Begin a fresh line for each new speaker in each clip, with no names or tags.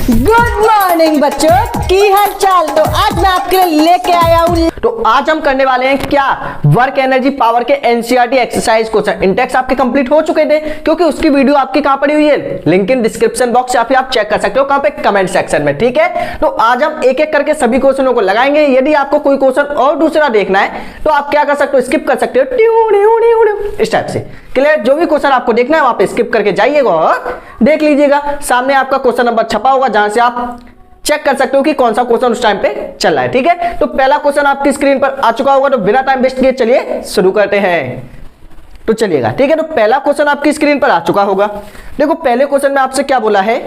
Good morning बच्चों, की हाल चाल। तो आज मैं आपके लिए लेके आया हूँ।
तो आज हम करने वाले हैं क्या, वर्क एनर्जी पावर के एनसीईआरटी एक्सरसाइज क्वेश्चन। इंटेक्स आपके कंप्लीट हो चुके थे क्योंकि उसकी वीडियो आपकी कहां पड़ी हुई है, लिंक इन डिस्क्रिप्शन बॉक्स या फिर आप चेक कर सकते हो कहां पे, कमेंट सेक्शन में। ठीक है, तो आज हम एक एक करके सभी क्वेश्चनों को लगाएंगे। यदि आपको कोई क्वेश्चन और दूसरा देखना है तो आप क्या कर सकते हो, स्किप कर सकते हो इस टाइप से। क्लियर, जो भी क्वेश्चन आपको देखना है वहां पे स्किप करके जाइएगा और देख लीजिएगा। सामने आपका क्वेश्चन नंबर छपा होगा जहां से आप चेक कर सकते हो कि कौन सा क्वेश्चन उस टाइम पे चल रहा है। ठीक है, तो पहला क्वेश्चन आपकी स्क्रीन पर आ चुका होगा, तो बिना टाइम वेस्ट किए चलिए शुरू करते हैं। तो चलिएगा, ठीक है, तो पहला क्वेश्चन आपकी स्क्रीन पर आ चुका होगा। देखो पहले क्वेश्चन में आपसे क्या बोला है,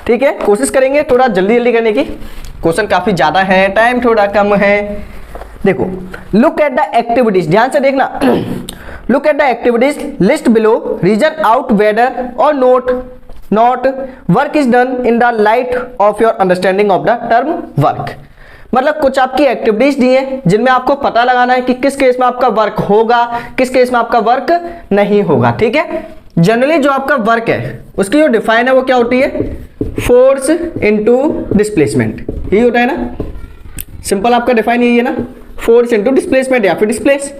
ठीक है, कोशिश करेंगे थोड़ा जल्दी जल्दी करने की। क्वेश्चन काफी ज्यादा है, टाइम थोड़ा कम है। देखो, लुक एट द एक्टिविटीज, ध्यान से देखना। Look at the activities list below, reason out whether or not work is done in the light of your understanding of the term work. मतलब कुछ आपकी एक्टिविटीज दी है जिनमें आपको पता लगाना है कि किस केस में आपका वर्क होगा, किस केस में आपका वर्क नहीं होगा। ठीक है, जनरली जो आपका वर्क है उसकी जो डिफाइन है वो क्या होती है, फोर्स इनटू डिस्प्लेसमेंट, यही होता है ना। सिंपल आपका डिफाइन यही है ना, फोर्स इनटू डिस्प्लेसमेंट या फिर डिस्प्लेस।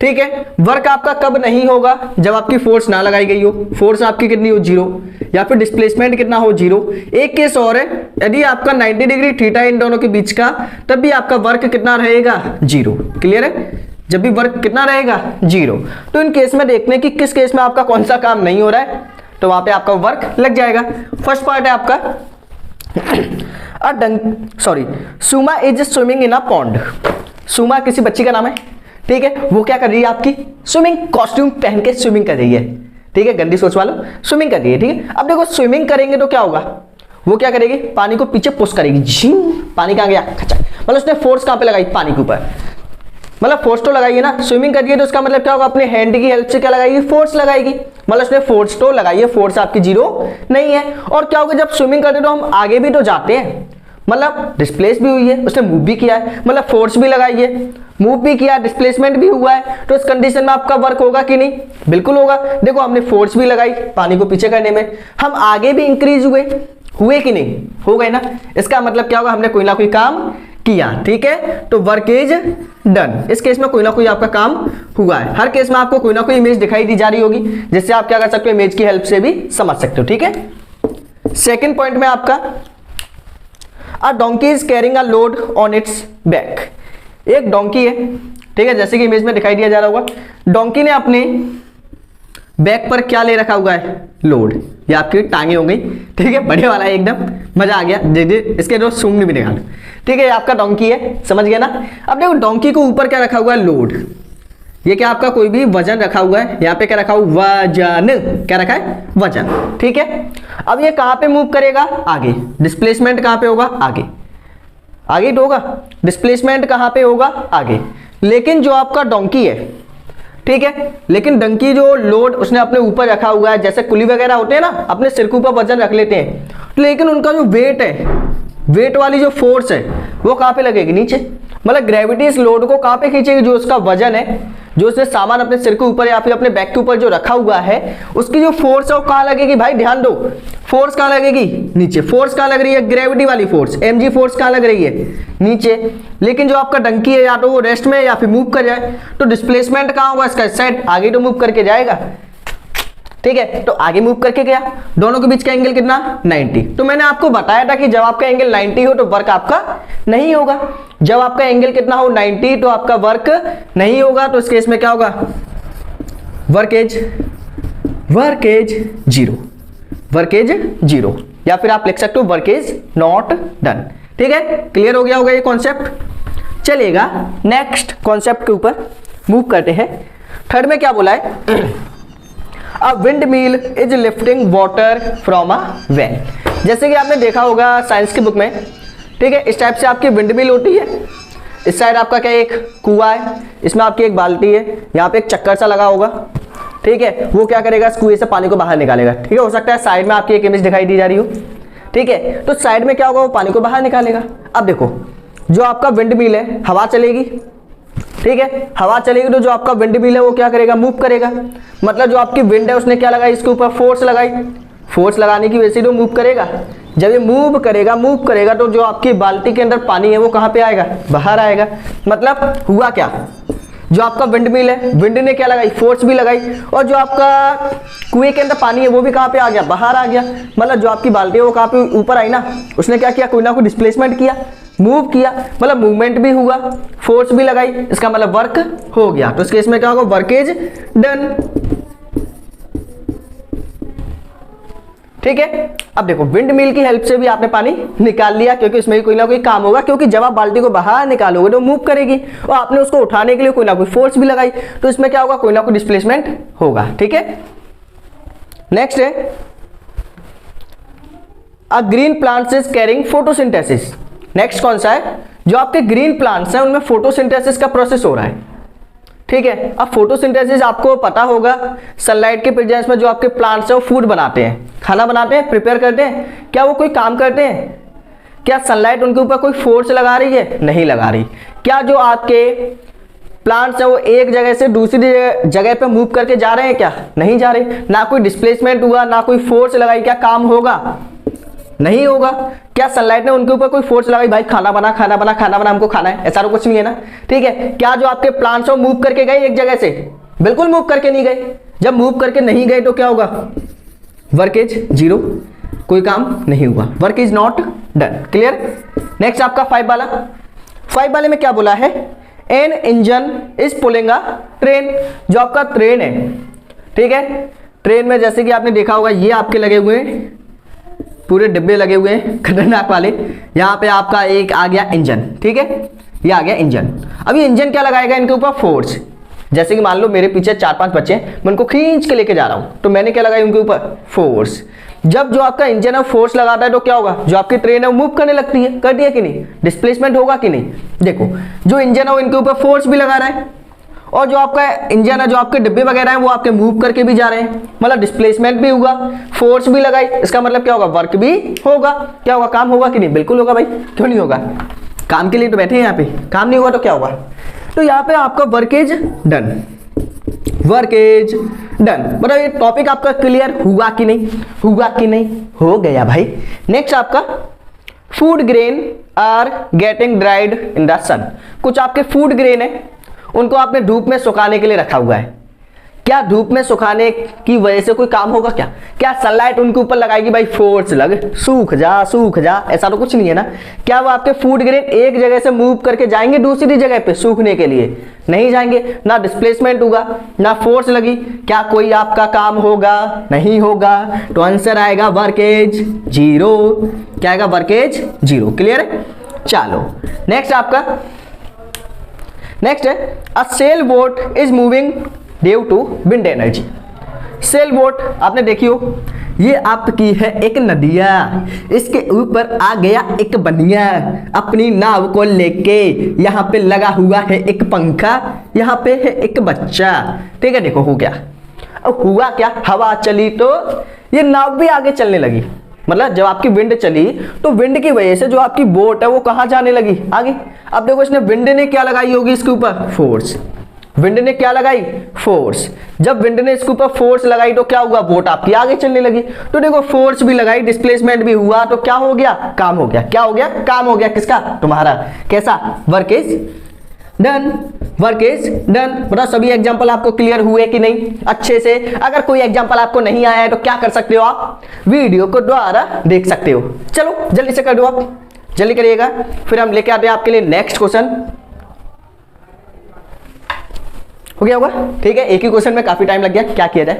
ठीक है, वर्क आपका कब नहीं होगा, जब आपकी फोर्स ना लगाई गई हो, फोर्स आपकी कितनी हो, 0, या फिर डिस्प्लेसमेंट कितना हो, 0। एक केस और है, यदि आपका 90 डिग्री थीटा इन दोनों के बीच का, तब भी आपका वर्क कितना रहेगा, 0। क्लियर है, जब भी वर्क कितना रहेगा, 0। तो इन केस में देखने की किस केस में आपका कौन सा काम नहीं हो रहा है, तो वहां पे आपका वर्क लग जाएगा। फर्स्ट पार्ट है आपका Suma is swimming in a pond. Suma किसी बच्ची का नाम है, ठीक है, वो क्या कर रही है, आपकी स्विमिंग कॉस्ट्यूम पहन के स्विमिंग कर रही है। ठीक है, गंदी सोच वालों, स्विमिंग कर रही है। ठीक है, अब देखो स्विमिंग करेंगे तो क्या होगा, वो क्या करेगी, पानी को पीछे पुश करेगी, झिंग, पानी कहां गया, खचा। मतलब उसने फोर्स कहां पे लगाई, पानी के ऊपर। मतलब फोर्स तो लगाई है ना, स्विमिंग करिए तो उसका मतलब क्या होगा, अपने हैंड की हेल्प से क्या लगाएगी, फोर्स लगाएगी। मतलब उसने फोर्स तो लगाई है, फोर्स आपकी 0 नहीं है। और क्या होगा, जब स्विमिंग करते तो हम आगे भी तो जाते हैं, मतलब डिस्प्लेस भी हुई है, उसने मूव भी किया है, मतलब फोर्स भी लगाई है, मूव भी किया, डिस्प्लेसमेंट भी हुआ है। तो इस कंडीशन में आपका वर्क होगा कि नहीं, बिल्कुल होगा। देखो हमने फोर्स भी लगाई पानी को पीछे करने में, हम आगे भी इंक्रीज हुए कि नहीं, हो गए ना। इसका मतलब क्या होगा, हमने कोई ना कोई काम किया। ठीक है, तो वर्क इज डन। इस केस में कोई ना कोई आपका काम हुआ है। हर केस में आपको कोई ना कोई इमेज दिखाई दी जा रही होगी, जिससे आप क्या कर सकते हो, इमेज की हेल्प से भी समझ सकते हो। ठीक है, सेकेंड पॉइंट में आपका A donkey is carrying a load on its back। एक डोंकी है, ठीक है, जैसे कि इमेज में दिखाई दिया जा रहा होगा। डोंकी ने अपने बैक पर क्या ले रखा हुआ है, लोड। ये आपकी टांगे हो गई, ठीक है, बढ़िया वाला है, एकदम मजा आ गया। इसके दो सूंड भी निकालो। ठीक है, ये आपका डोंकी है, समझ गया ना। अब देखो डोंकी को ऊपर क्या रखा हुआ है, लोड। ये क्या आपका कोई भी वजन रखा हुआ है, यहाँ पे क्या रखा हुआ, वजन, क्या रखा है, वजन। ठीक है, अब ये कहां पे मूव करेगा, आगे। डिस्प्लेसमेंट कहां पे होगा, आगे तो होगा। डिस्प्लेसमेंट कहां पे होगा, आगे। लेकिन जो आपका डोंकी है, ठीक है, लेकिन डंकी जो लोड उसने अपने ऊपर रखा हुआ है, जैसे कुली वगैरह होते हैं ना, अपने सिर के ऊपर वजन रख लेते हैं, लेकिन उनका जो वेट है, वेट वाली जो फोर्स है वो कहां पे लगेगी, नीचे। मतलब ग्रेविटी इस लोड को कहां पे खींचेगी, जो उसका वजन है, जो उसने सामान अपने सिर के ऊपर या फिर अपने बैक के ऊपर जो रखा हुआ है, उसकी जो फोर्स है वो कहां लगेगी, भाई ध्यान दो, फोर्स कहां लगेगी, नीचे। फोर्स कहां लग रही है, ग्रेविटी वाली फोर्स, mg फोर्स कहां लग रही है, नीचे। लेकिन जो आपका डंकी है, या तो वो रेस्ट में या फिर मूव कर जाए, तो डिस्प्लेसमेंट कहां होगा, इसका साइड, आगे तो मूव करके जाएगा। ठीक है, तो आगे मूव करके गया, दोनों के बीच का एंगल कितना, 90। तो मैंने आपको बताया था कि जब आपका एंगल 90 हो तो वर्क आपका नहीं होगा। जब आपका एंगल कितना हो, 90, तो आपका वर्क नहीं होगा। तो इस केस में क्या होगा, वर्क इज 0, वर्क इज 0, या फिर आप लिख सकते हो वर्क इज नॉट डन। ठीक है, क्लियर हो गया होगा ये कॉन्सेप्ट। चलिएगा नेक्स्ट कॉन्सेप्ट के ऊपर मूव करते हैं। थर्ड में क्या बोला है, A windmill is lifting water from a well। जैसे कि आपने देखा होगा साइंस की बुक में, ठीक है, इस टाइप से आपकी विंडमिल होती है। इस साइड आपका क्या, एक कुआं है, इसमें आपकी एक बाल्टी है, यहाँ पे एक चक्कर सा लगा होगा। ठीक है, वो क्या करेगा, इस कुएं से पानी को बाहर निकालेगा। ठीक है, हो सकता है साइड में आपकी एक इमेज दिखाई दी जा रही हो। ठीक है, तो साइड में क्या होगा, वो पानी को बाहर निकालेगा। अब देखो जो आपका विंडमिल है, हवा चलेगी, ठीक है, हवा चलेगी तो जो आपका विंड मिल है वो क्या करेगा, मूव करेगा। मतलब जो आपकी विंड है उसने क्या लगाई, इसके ऊपर फोर्स लगाई। फोर्स लगाने की वजह से तो मूव करेगा। जब ये मूव करेगा तो जो आपकी बाल्टी के अंदर पानी है वो कहाँ पे आएगा, बाहर आएगा। मतलब हुआ क्या, जो आपका विंड मिल है, विंड ने क्या लगाई, फोर्स भी लगाई, और जो आपका कुएं के अंदर पानी है वो भी कहाँ पे आ गया, बाहर आ गया। मतलब जो आपकी बाल्टी है वो कहाँ पे, ऊपर आई ना, उसने क्या किया, कोई ना कोई डिस्प्लेसमेंट किया, मूव किया, मतलब मूवमेंट भी हुआ, फोर्स भी लगाई, इसका मतलब वर्क हो गया। तो इस केस में क्या होगा, वर्क इज डन। ठीक है। अब देखो विंड मिल की हेल्प से भी आपने पानी निकाल लिया, क्योंकि इसमें भी कोई ना कोई काम होगा, क्योंकि जब आप बाल्टी को बाहर निकालोगे तो मूव करेगी, और आपने उसको उठाने के लिए कोई ना कोई फोर्स भी लगाई, तो इसमें क्या होगा, कोई ना कोई डिस्प्लेसमेंट होगा। ठीक है। नेक्स्ट है a green plants is carrying photosynthesis. Next कौन सा है, जो आपके ग्रीन प्लांट्स हैं उनमें फोटोसिंथेसिस का प्रोसेस हो रहा है। ठीक है। अब फोटोसिंथेसिस आपको पता होगा, सनलाइट के प्रेजेंस में जो आपके प्लांट्स हैं वो फूड बनाते हैं, खाना बनाते हैं, प्रिपेयर करते हैं। क्या वो कोई काम करते हैं, क्या सनलाइट उनके ऊपर कोई फोर्स लगा रही है, नहीं लगा रही। क्या जो आपके प्लांट्स हैं वो एक जगह से दूसरी जगह पे मूव करके जा रहे हैं, क्या नहीं जा रहे। ना कोई डिस्प्लेसमेंट हुआ, ना कोई फोर्स लगाई, क्या काम होगा, नहीं होगा। क्या सनलाइट ने उनके ऊपर कोई फोर्स लगाई, भाई खाना बना हमको खाना है, ऐसा तो कुछ नहीं है ना। ठीक है। क्या जो आपके प्लांट्स हैं मूव करके गए एक जगह से, बिल्कुल मूव करके नहीं गए। जब मूव करके नहीं गए तो क्या होगा, वर्क इज जीरो, कोई काम नहीं हुआ, work is not done. Clear. Next आपका 5 वाले में क्या बोला है, an engine is pulling a train. जो आपका ट्रेन है, ठीक है, ट्रेन में जैसे कि आपने देखा होगा ये आपके लगे हुए हैं, पूरे डिब्बे लगे हुए हैं खतरनाक वाले। यहाँ पे आपका एक आ गया इंजन, ठीक है, ये आ गया इंजन। अब ये इंजन क्या लगाएगा इनके ऊपर, फोर्स। जैसे कि मान लो मेरे पीछे 4-5 बच्चे हैं, मैं उनको खींच के लेके जा रहा हूँ, तो मैंने क्या लगाई उनके ऊपर, फोर्स। जब जो आपका इंजन है फोर्स लगाता है तो क्या होगा, जो आपकी ट्रेन है वो मूव करने लगती है, करती है कि नहीं, डिस्प्लेसमेंट होगा कि नहीं। देखो जो इंजन है वो इनके ऊपर फोर्स भी लगा रहा है, और जो आपका इंजन है, जो आपके डिब्बे वगैरह हैं वो आपके मूव करके भी जा रहे हैं, मतलब डिस्प्लेसमेंट भी हुआ, फोर्स भी लगाई, इसका मतलब क्या होगा, वर्क भी होगा। क्या होगा, काम होगा कि नहीं, बिल्कुल होगा भाई, क्यों नहीं होगा, काम के लिए तो बैठे हैं यहाँ पे, काम नहीं होगा तो क्या होगा। तो यहाँ पे आपका work is done, work is done. मतलब ये टॉपिक आपका क्लियर हुआ कि नहीं, हुआ कि नहीं, हो गया भाई। नेक्स्ट आपका food grain are getting dried in the sun. कुछ आपके फूड ग्रेन है, उनको आपने धूप में सुखाने के लिए रखा हुआ है। क्या धूप में सुखाने की वजह से कोई काम होगा, क्या सनलाइट उनके ऊपर लगाएगी, भाई फोर्स लग, सूख जा, ऐसा तो कुछ नहीं है ना। क्या वो आपके फूड ग्रेन एक जगह से मूव करके जाएंगे दूसरी जगह पे सूखने के लिए, नहीं जाएंगे। ना डिस्प्लेसमेंट होगा, ना फोर्स लगी, क्या कोई आपका काम होगा, नहीं होगा। तो आंसर आएगा वर्क इज जीरो। क्या आएगा, वर्क इज जीरो। क्लियर है। चलो नेक्स्ट है a sail boat is moving due to wind energy. Sail boat आपने देखी हो, ये आपकी है एक नदिया, इसके ऊपर आ गया एक बनिया अपनी नाव को लेके, यहाँ पे लगा हुआ है एक पंखा, यहाँ पे है एक बच्चा। ठीक है, देखो हो गया। अब हुआ क्या, हवा चली तो ये नाव भी आगे चलने लगी। मतलब जब आपकी विंड चली तो विंड की वजह से जो आपकी बोट है वो कहाँ जाने लगी, आगे। अब देखो इसने विंड ने क्या लगाई होगी इसके ऊपर, फोर्स। विंड ने क्या लगाई, फोर्स। जब विंड ने इसके ऊपर फोर्स लगाई तो क्या हुआ, बोट आपकी आगे चलने लगी। तो देखो फोर्स भी लगाई, डिस्प्लेसमेंट भी हुआ, तो क्या हो गया, काम हो गया। क्या हो गया, काम हो गया। किसका, तुम्हारा। कैसा, work is done, work is done. बताओ सभी एग्जांपल आपको क्लियर हुए कि नहीं अच्छे से। अगर कोई एग्जांपल आपको नहीं आया है तो क्या कर सकते हो, आप वीडियो को दोबारा देख सकते हो। चलो जल्दी से कर दो, आप जल्दी करिएगा, फिर हम लेके आते हैं आपके लिए नेक्स्ट क्वेश्चन। हो गया होगा, ठीक है, एक ही क्वेश्चन में काफी टाइम लग गया, क्या किया जाए,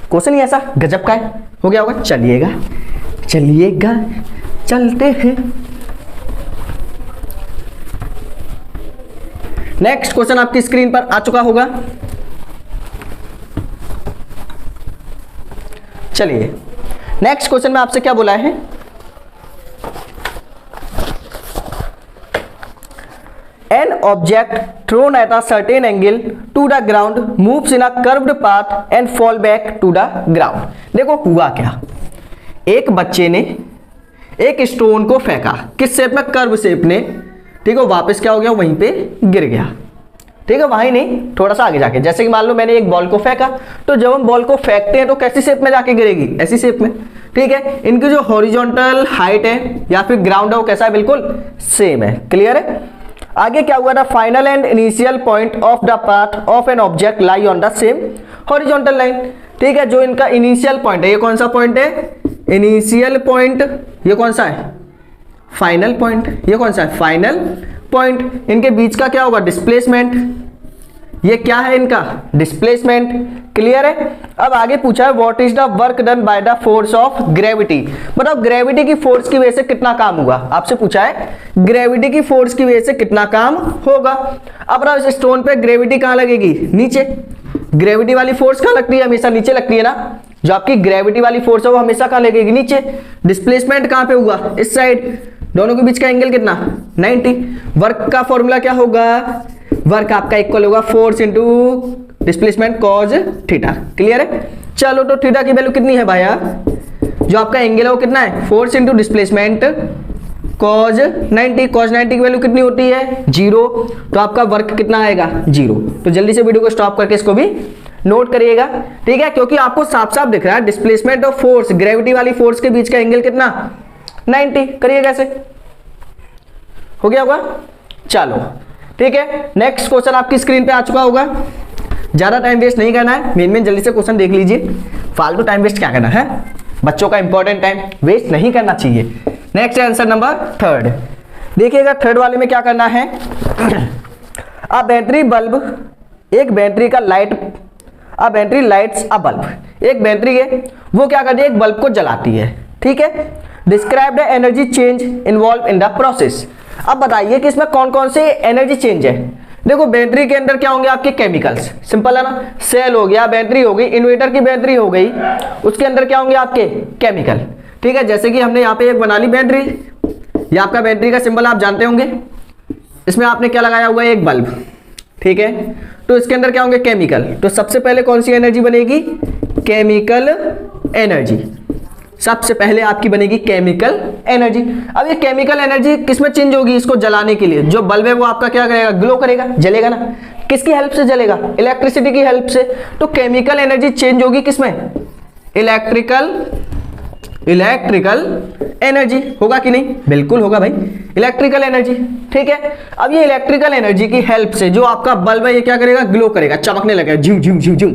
क्वेश्चन ही ऐसा गजब का है। हो गया होगा, चलिएगा चलते हैं। नेक्स्ट क्वेश्चन आपकी स्क्रीन पर आ चुका होगा। चलिए नेक्स्ट क्वेश्चन में आपसे क्या बोला है, An object thrown at a certain angle to the ground moves in a curved path and fall back to the ground। देखो हुआ क्या, एक बच्चे ने एक स्टोन को फेंका, किस शेप में, कर्व शेप ने। ठीक है, वापस क्या हो गया, वहीं पे गिर गया। ठीक है, वहीं नहीं, थोड़ा सा आगे जाके। जैसे कि मान लो मैंने एक बॉल को फेंका, तो जब हम बॉल को फेंकते हैं तो कैसी शेप में जाके गिरेगी, ऐसी शेप में। ठीक है, इनकी जो हॉरिजॉन्टल हाइट है या फिर ग्राउंड है वो कैसा है, बिल्कुल सेम है। क्लियर है। आगे क्या हुआ था, final and initial point of the path of an object lie on the same horizontal line. ठीक है, जो इनका इनिशियल पॉइंट है, ये कौन सा पॉइंट है, इनिशियल पॉइंट, ये कौन सा है, फाइनल पॉइंट, ये कौन सा है, फाइनल पॉइंट। इनके बीच का क्या होगा, डिस्प्लेसमेंट, ये क्या है इनका, डिस्प्लेसमेंट। क्लियर है। अब आगे पूछा है what is the work done by the force of gravity, मतलब ग्रेविटी की फोर्स की वजह से कितना काम होगा, आपसे पूछा है ग्रेविटी की फोर्स की वजह से कितना काम होगा। अब इस स्टोन पे ग्रेविटी कहां लगेगी, नीचे। ग्रेविटी वाली फोर्स कहां लगती है, हमेशा नीचे लगती है ना, जो आपकी ग्रेविटी वाली फोर्स है वो हमेशा कहां लगेगी, नीचे। डिस्प्लेसमेंट कहां पे हुआ, इस साइड। दोनों के बीच का एंगल कितना, 90। वर्क का फॉर्मूला क्या होगा, वर्क आपका इक्वल होगा force into displacement cos theta. Clear है। चलो तो थीटा की वैल्यू कितनी है भैया, जो आपका एंगल है वो कितना है, force into displacement cause 90। Cause 90 की वैल्यू कितनी होती है, 0। तो आपका वर्क कितना आएगा, 0। तो जल्दी से वीडियो को स्टॉप करके इसको भी नोट करिएगा। ठीक है, क्योंकि आपको साफ साफ दिख रहा है डिस्प्लेसमेंट और फोर्स, ग्रेविटी वाली फोर्स के बीच का एंगल कितना, 90। करिएगा ऐसे, हो गया होगा। चलो ठीक है, नेक्स्ट क्वेश्चन आपकी स्क्रीन पे आ चुका होगा। ज्यादा टाइम वेस्ट नहीं करना है, मेन जल्दी से क्वेश्चन देख लीजिए, फालतू टाइम वेस्ट क्या करना है, बच्चों का इंपॉर्टेंट टाइम वेस्ट नहीं करना चाहिए। Next answer number 3। देखिएगा थर्ड वाले में क्या करना है, अ बैटरी बल्ब, एक बैटरी का light, a battery lights a bulb, एक बैटरी है वो क्या करती है, एक बल्ब को जलाती है। ठीक है, describe the energy change involve in the process. अब बताइए कि इसमें कौन कौन से एनर्जी चेंज है। देखो बैटरी के अंदर क्या होंगे आपके केमिकल्स, सिंपल है ना, सेल हो गया, बैटरी हो गई, इन्वर्टर की बैटरी हो गई, उसके अंदर क्या होंगे आपके केमिकल। ठीक है, जैसे कि हमने यहाँ पे एक बना ली बैटरी, ये आपका बैटरी का सिंबल आप जानते होंगे, इसमें आपने क्या लगाया हुआ है, एक बल्ब। ठीक है, तो इसके अंदर क्या होंगे, केमिकल। तो सबसे पहले कौन सी एनर्जी बनेगी, केमिकल एनर्जी, सबसे पहले आपकी बनेगी केमिकल एनर्जी। अब ये केमिकल एनर्जी किसमें चेंज होगी, इसको जलाने के लिए जो बल्ब है वो आपका क्या करेगा, ग्लो करेगा, जलेगा ना। किसकी हेल्प से जलेगा, इलेक्ट्रिसिटी की हेल्प से। तो केमिकल एनर्जी चेंज होगी किसमें, इलेक्ट्रिकल एनर्जी। होगा कि नहीं, बिल्कुल होगा भाई, इलेक्ट्रिकल एनर्जी। ठीक है, अब ये इलेक्ट्रिकल एनर्जी की हेल्प से जो आपका बल्ब है ये क्या करेगा, ग्लो करेगा, चमकने लगेगा, झिम झिम झिम झिम।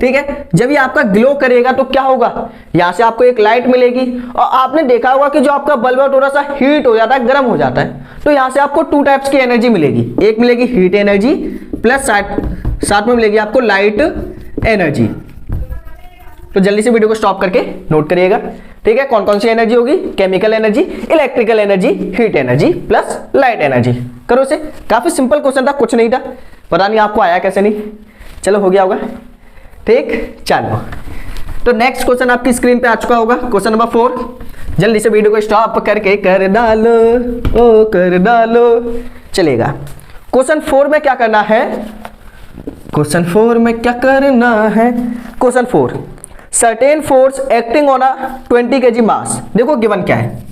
ठीक है, जब ये आपका ग्लो करेगा तो क्या होगा, यहां से आपको एक लाइट मिलेगी, और आपने देखा होगा कि जो आपका बल्ब है थोड़ा सा हीट हो जाता है, गर्म हो जाता है, तो यहां से आपको 2 टाइप्स की एनर्जी मिलेगी, एक मिलेगी हीट एनर्जी प्लस साथ में मिलेगी आपको लाइट एनर्जी। तो जल्दी से वीडियो को स्टॉप करके नोट करिएगा। ठीक है, कौन कौन सी एनर्जी होगी, chemical energy, electrical energy, heat energy plus light energy. करो इसे, काफी सिंपल क्वेश्चन था, कुछ नहीं था, पता नहीं आपको आया कैसे नहीं, चलो हो गया होगा। ठीक, चलो तो नेक्स्ट क्वेश्चन आपकी स्क्रीन पे आ चुका होगा, क्वेश्चन नंबर 4। जल्दी से वीडियो को स्टॉप करके कर डालो, ओ कर डालो, चलेगा। क्वेश्चन 4 में क्या करना है, क्वेश्चन 4 में क्या करना है, question 4 certain force acting on a 20 kg मास। देखो गिवन क्या है,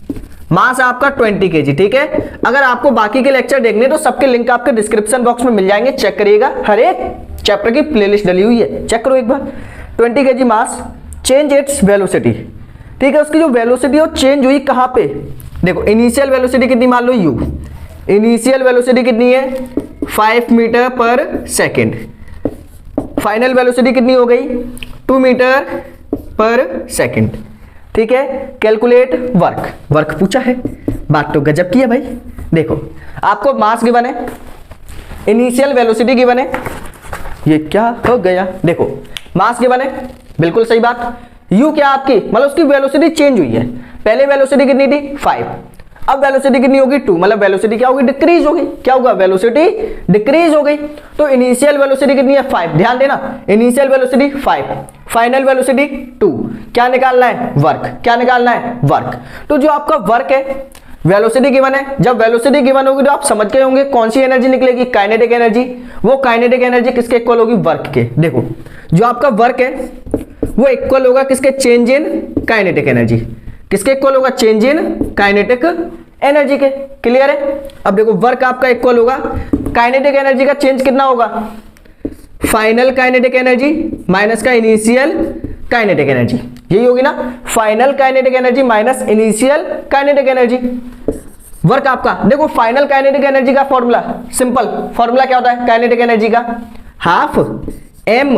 मास आपका 20 kg। ठीक है, अगर आपको बाकी के लेक्चर देखने तो सबके लिंक आपके डिस्क्रिप्शन बॉक्स में मिल जाएंगे, चेक करिएगा, हर एक चैप्टर की प्लेलिस्ट डली हुई है, चेक करो एक बार। 20 kg मास, चेंज इट्स वेलोसिटी। ठीक है, उसकी जो वेलोसिटी है वो चेंज हुई कहां पे, देखो इनिशियल वेलोसिटी कितनी मान लो u, इनिशियल वेलोसिटी कितनी है 5 मीटर पर सेकेंड, फाइनल वेलोसिटी कितनी हो गई 2 मीटर पर सेकेंड। ठीक है, कैलकुलेट वर्क पूछा है, बात तो गजब की है भाई। देखो आपको मास गिवन है, इनिशियल वेलोसिटी गिवन है, ये क्या हो गया, देखो मास गिवन है, बिल्कुल सही बात। u क्या आपकी, मतलब उसकी वेलोसिटी चेंज हुई है, पहले वेलोसिटी कितनी थी 5, अब वेलोसिटी कितनी होगी 2, मतलब वेलोसिटी क्या होगी, डिक्रीज होगी, क्या होगा, वेलोसिटी डिक्रीज हो गई। तो इनिशियल वेलोसिटी कितनी है 5, ध्यान देना, इनिशियल वेलोसिटी 5, फाइनल वेलोसिटी 2, क्या निकालना है, वर्क, क्या निकालना है, वर्क। तो जो आपका वर्क है, वेलोसिटी गिवन है, जब वेलोसिटी गिवन होगी तो आप समझ गए होंगे कौन सी एनर्जी निकलेगी, काइनेटिक एनर्जी। वो काइनेटिक एनर्जी किसके इक्वल होगी, वर्क के। देखो जो आपका वर्क है वो इक्वल होगा किसके, चेंज इन काइनेटिक एनर्जी, किसके इक्वल होगा, चेंज इन काइनेटिक एनर्जी के। क्लियर है। अब देखो वर्क आपका इक्वल होगा, काइनेटिक एनर्जी का चेंज कितना होगा, फाइनल काइनेटिक एनर्जी माइनस का इनिशियल काइनेटिक एनर्जी, यही होगी ना, final kinetic energy minus initial kinetic energy. Work आपका देखो, फाइनल काइनेटिक एनर्जी का फॉर्मूला सिंपल, फॉर्मूला क्या होता है काइनेटिक एनर्जी का, हाफ m।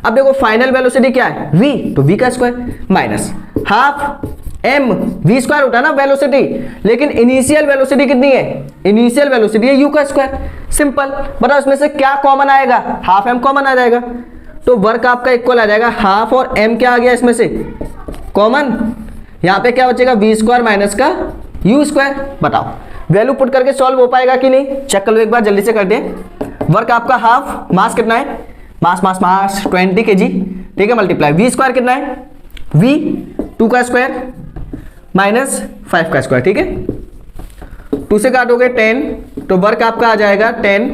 अब देखो फाइनल वेलोसिटी क्या है v, तो v का square minus half m, v square होता है ना वेलोसिटी, लेकिन इनिशियल वेलोसिटी कितनी है, इनिशियल वेलोसिटी है u का स्क्वायर। सिंपल, बताओ इसमें से क्या कॉमन आएगा, हाफ m कॉमन आ जाएगा, तो वर्क आपका इक्वल आ जाएगा हाफ और m क्या आ गया इसमें से कॉमन, यहाँ पे क्या बचेगा v स्क्वायर माइनस का u स्क्वायर। बताओ वैल्यू पुट करके सॉल्व हो पाएगा कि नहीं, चेक कर लो एक बार जल्दी से कर दे। वर्क आपका हाफ, मास कितना है, मास मास मास 20 kg, ठीक है, मल्टीप्लाई v स्क्वायर कितना है, v 2 का स्क्वायर माइनस 5 का स्क्वायर, ठीक है, 2 से काटोगे 10, तो वर्क आपका आ जाएगा 10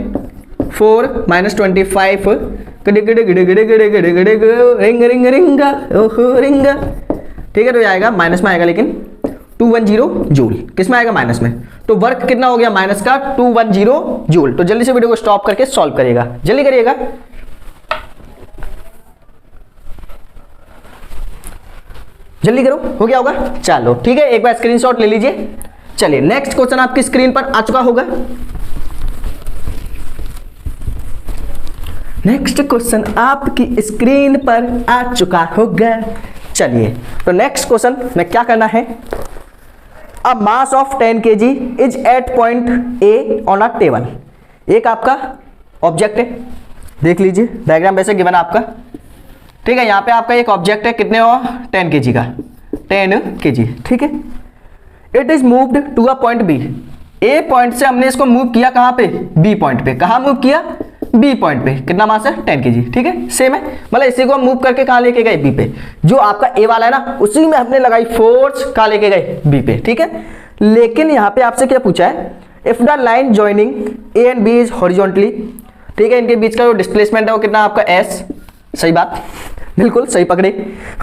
4 माइनस 25 गड़े गड़े गड़े गड़े गड़े गड़े गड़े रिंग रिंग रिंगा ओहो रिंगा, ठीक है, तो आएगा माइनस में आएगा, लेकिन 210 जूल, किस में आएगा माइनस में, तो वर्क कितना हो गया माइनस का 210 जूल। तो जल्दी से वीडियो को स्टॉप करके सॉल्व करिएगा, जल्दी करिएगा। जल्दी करो, हो गया होगा, चलो ठीक है, एक बार स्क्रीनशॉट ले लीजिए। चलिए नेक्स्ट क्वेश्चन आपकी स्क्रीन पर आ चुका होगा। नेक्स्ट क्वेश्चन आपकी स्क्रीन पर आ चुका होगा। चलिए तो नेक्स्ट क्वेश्चन में क्या करना है, a mass of 10 kg is at point A on a table. एक आपका ऑब्जेक्ट है, देख लीजिए डायग्राम वैसे गिवन आपका, ठीक है, यहाँ पे आपका एक ऑब्जेक्ट है, कितने हो 10 kg का, 10 kg, ठीक है, it is moved to a point B. A point से हमने इसको मूव किया कहाँ पे, बी पॉइंट पे, कहाँ मूव किया, बी पॉइंट पे, कितना मास है 10 kg, ठीक है, सेम है, मतलब इसी को मूव करके कहाँ लेके गए बी पे, जो आपका ए वाला है ना उसी में हमने लगाई फोर्स, कहाँ लेके गए बी पे, ठीक है। लेकिन यहाँ पे आपसे क्या पूछा है, if the line joining A and B is horizontally, ठीक है, इनके बीच का जो डिस्प्लेसमेंट है वो कितना आपका एस, सही बात, बिल्कुल सही पकड़े।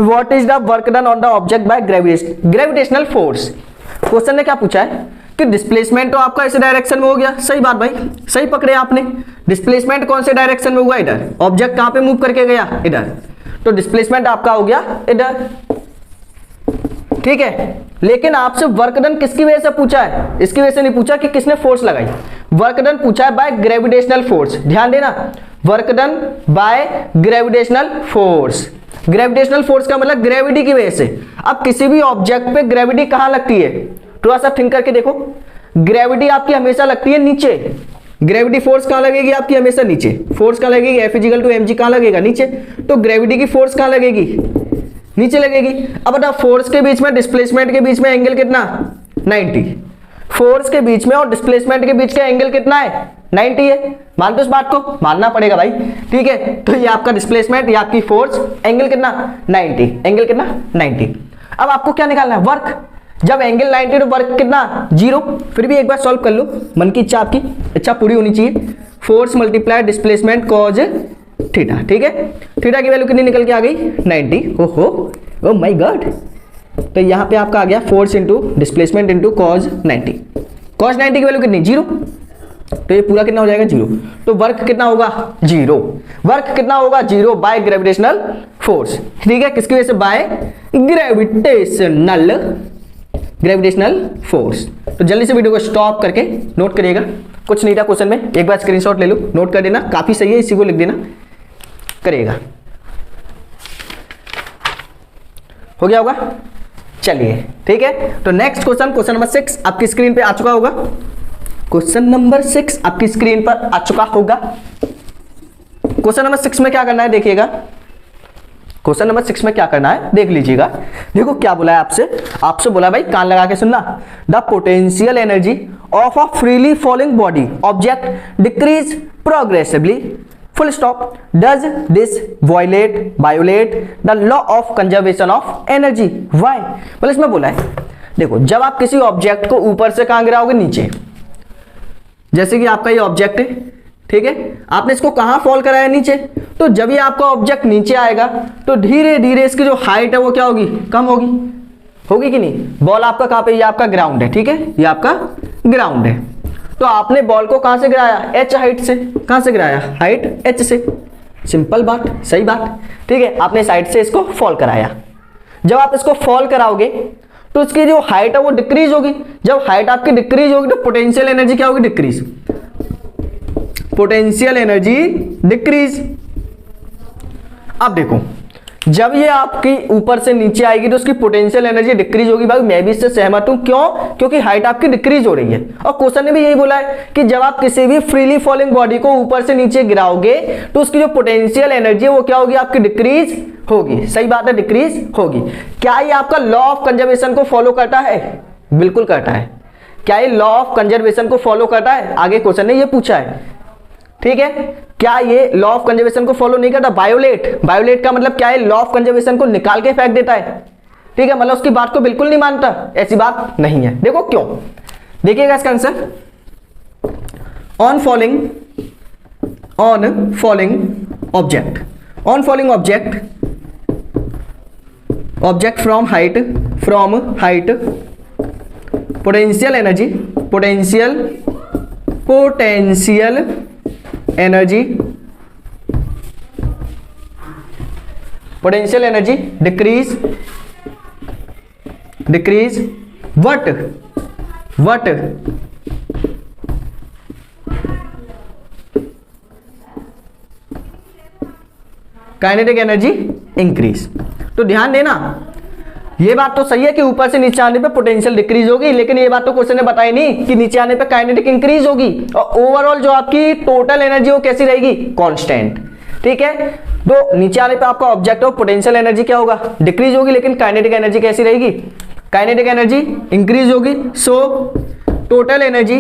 What is the work done on the object by gravitational force. Question ने क्या पूछा है कि डिस्प्लेसमेंट तो आपका इस डायरेक्शन में हो गया, सही बात भाई, सही पकड़े आपने, डिस्प्लेसमेंट कौन से डायरेक्शन में हुआ, इधर, ऑब्जेक्ट कहां पे मूव करके गया, इधर, तो डिस्प्लेसमेंट आपका हो गया इधर, ठीक है। लेकिन आपसे वर्क डन किसकी वजह से पूछा है, इसकी वजह से नहीं पूछा कि किसने फोर्स लगाई, वर्क डन पूछा है बाय ग्रेविटेशनल फोर्स, ध्यान देना, work done by gravitational force. Gravitational force का मतलब ग्रेविटी की वजह से। अब किसी भी ऑब्जेक्ट पे ग्रेविटी कहां लगती है, थोड़ा सा थिंक करके देखो, ग्रेविटी आपकी हमेशा लगती है नीचे, ग्रेविटी फोर्स कहां लगेगी आपकी हमेशा नीचे, फोर्स कहां लगेगी, F = mg कहां लगेगा नीचे, तो ग्रेविटी की फोर्स कहां लगेगी, नीचे लगेगी। अब बताओ फोर्स के बीच में डिस्प्लेसमेंट के बीच में एंगल कितना, 90, फोर्स के बीच में और डिस्प्लेसमेंट के बीच का एंगल कितना है, 90 है, मानते हो इस बात को, मानना पड़ेगा भाई, ठीक है। तो ये आपका डिस्प्लेसमेंट, ये आपकी फोर्स, एंगल कितना 90, एंगल कितना 90। अब आपको क्या निकालना है, वर्क, जब एंगल 90 तो वर्क कितना 0, फिर भी एक बार सॉल्व कर लो, मन की इच्छा, आपकी इच्छा पूरी होनी चाहिए, force multiply displacement cos theta, ठीक है, थीटा की वैल्यू कितनी निकल के आ गई 90, ओहो ओ माय गॉड, तो यहाँ पे आपका आ गया force into displacement into cos 90, cause 90 की वैल्यू कितनी 0, तो ये पूरा कितना हो जाएगा 0, तो वर्क कितना होगा 0, वर्क कितना होगा 0 बाय ग्रेविटेशनल फोर्स, ठीक है, किसकी वजह से, बाय ग्रेविटेशनल फोर्स। तो जल्दी से वीडियो को स्टॉप करके नोट करिएगा, कुछ नहीं था क्वेश्चन में, एक बार स्क्रीनशॉट ले लो, नोट कर देना, काफी सही है, इसी को लिख देना, करिएगा, हो गया होगा। चलिए ठीक है, तो नेक्स्ट क्वेश्चन, क्वेश्चन नंबर 6 आपकी स्क्रीन पे आ चुका होगा, क्वेश्चन नंबर 6 आपकी स्क्रीन पर आ चुका होगा। क्वेश्चन नंबर 6 में क्या करना है देखिएगा, क्वेश्चन नंबर 6 में क्या करना है देख लीजिएगा। देखो क्या बोला है आपसे बोला भाई कान लगा के सुनना, the potential energy of a freely falling body object decrease progressively full stop, does this violet the law of conservation of energy, why. मतलब इसमें बोला है, देखो जब आप किसी ऑब्जेक्ट को ऊपर से कहां गिराओगे, नीचे, जैसे कि आपका ये ऑब्जेक्ट है, ठीक है, आपने इसको कहां फॉल कराया, नीचे, तो जब ये आपका ऑब्जेक्ट नीचे आएगा तो धीरे धीरे इसकी जो हाइट है वो क्या होगी, कम होगी कि नहीं। बॉल आपका कहां पे, ये आपका ग्राउंड है, ठीक है, ये आपका ग्राउंड है, तो आपने बॉल को कहां से गिराया, h हाइट से, कहां से गिराया, हाइट h से, सिंपल बात, सही बात, ठीक है, आपने साइड से इसको फॉल कराया, जब आप इसको फॉल कराओगे तो इसकी जो हाइट है वो डिक्रीज होगी। जब हाइट आपकी डिक्रीज होगी तो पोटेंशियल एनर्जी क्या होगी? डिक्रीज। Potential energy decrease. अब देखो, जब ये आपकी ऊपर से नीचे आएगी तो उसकी पोटेंशियल एनर्जी डिक्रीज होगी। भाई मैं भी इससे सहमत हूं, क्यों? क्योंकि हाइट आपकी डिक्रीज हो रही है। और क्वेश्चन ने भी यही बोला है कि जब आप किसी भी फ्रीली फॉलिंग बॉडी को ऊपर से नीचे गिराओगे तो उसकी जो पोटेंशियल एनर्जी है वो क्या होगी? आपकी डिक्रीज होगी। सही बात है, डिक्रीज होगी। क्या ये आपका लॉ ऑफ कंजर्वेशन को फॉलो करता है? बिल्कुल करता है। क्या ये लॉ ऑफ कंजर्वेशन को फॉलो करता है? आगे क्वेश्चन ने ये पूछा है, ठीक है। क्या ये लॉ ऑफ कंजर्वेशन को फॉलो नहीं करता? बायोलेट। बायोलेट का मतलब क्या है? लॉ ऑफ कंजर्वेशन को निकाल के फेंक देता है, ठीक है। मतलब उसकी बात को बिल्कुल नहीं मानता, ऐसी बात नहीं है। देखो क्यों, देखिएगा इसका answer. On falling object from height potential energy decrease what kinetic energy increase. तो ध्यान देना, ये बात तो सही है कि ऊपर से नीचे आने पे पोटेंशियल डिक्रीज होगी, लेकिन ये बात तो क्वेश्चन ने बताई नहीं कि नीचे आने पे काइनेटिक इंक्रीज होगी। और ओवरऑल जो आपकी टोटल एनर्जी वो कैसी रहेगी? कांस्टेंट, ठीक है। तो नीचे आने पे आपका ऑब्जेक्ट ऑफ पोटेंशियल एनर्जी क्या होगा? डिक्रीज होगी, लेकिन काइनेटिक एनर्जी कैसी रहेगी? काइनेटिक एनर्जी इंक्रीज होगी। So total energy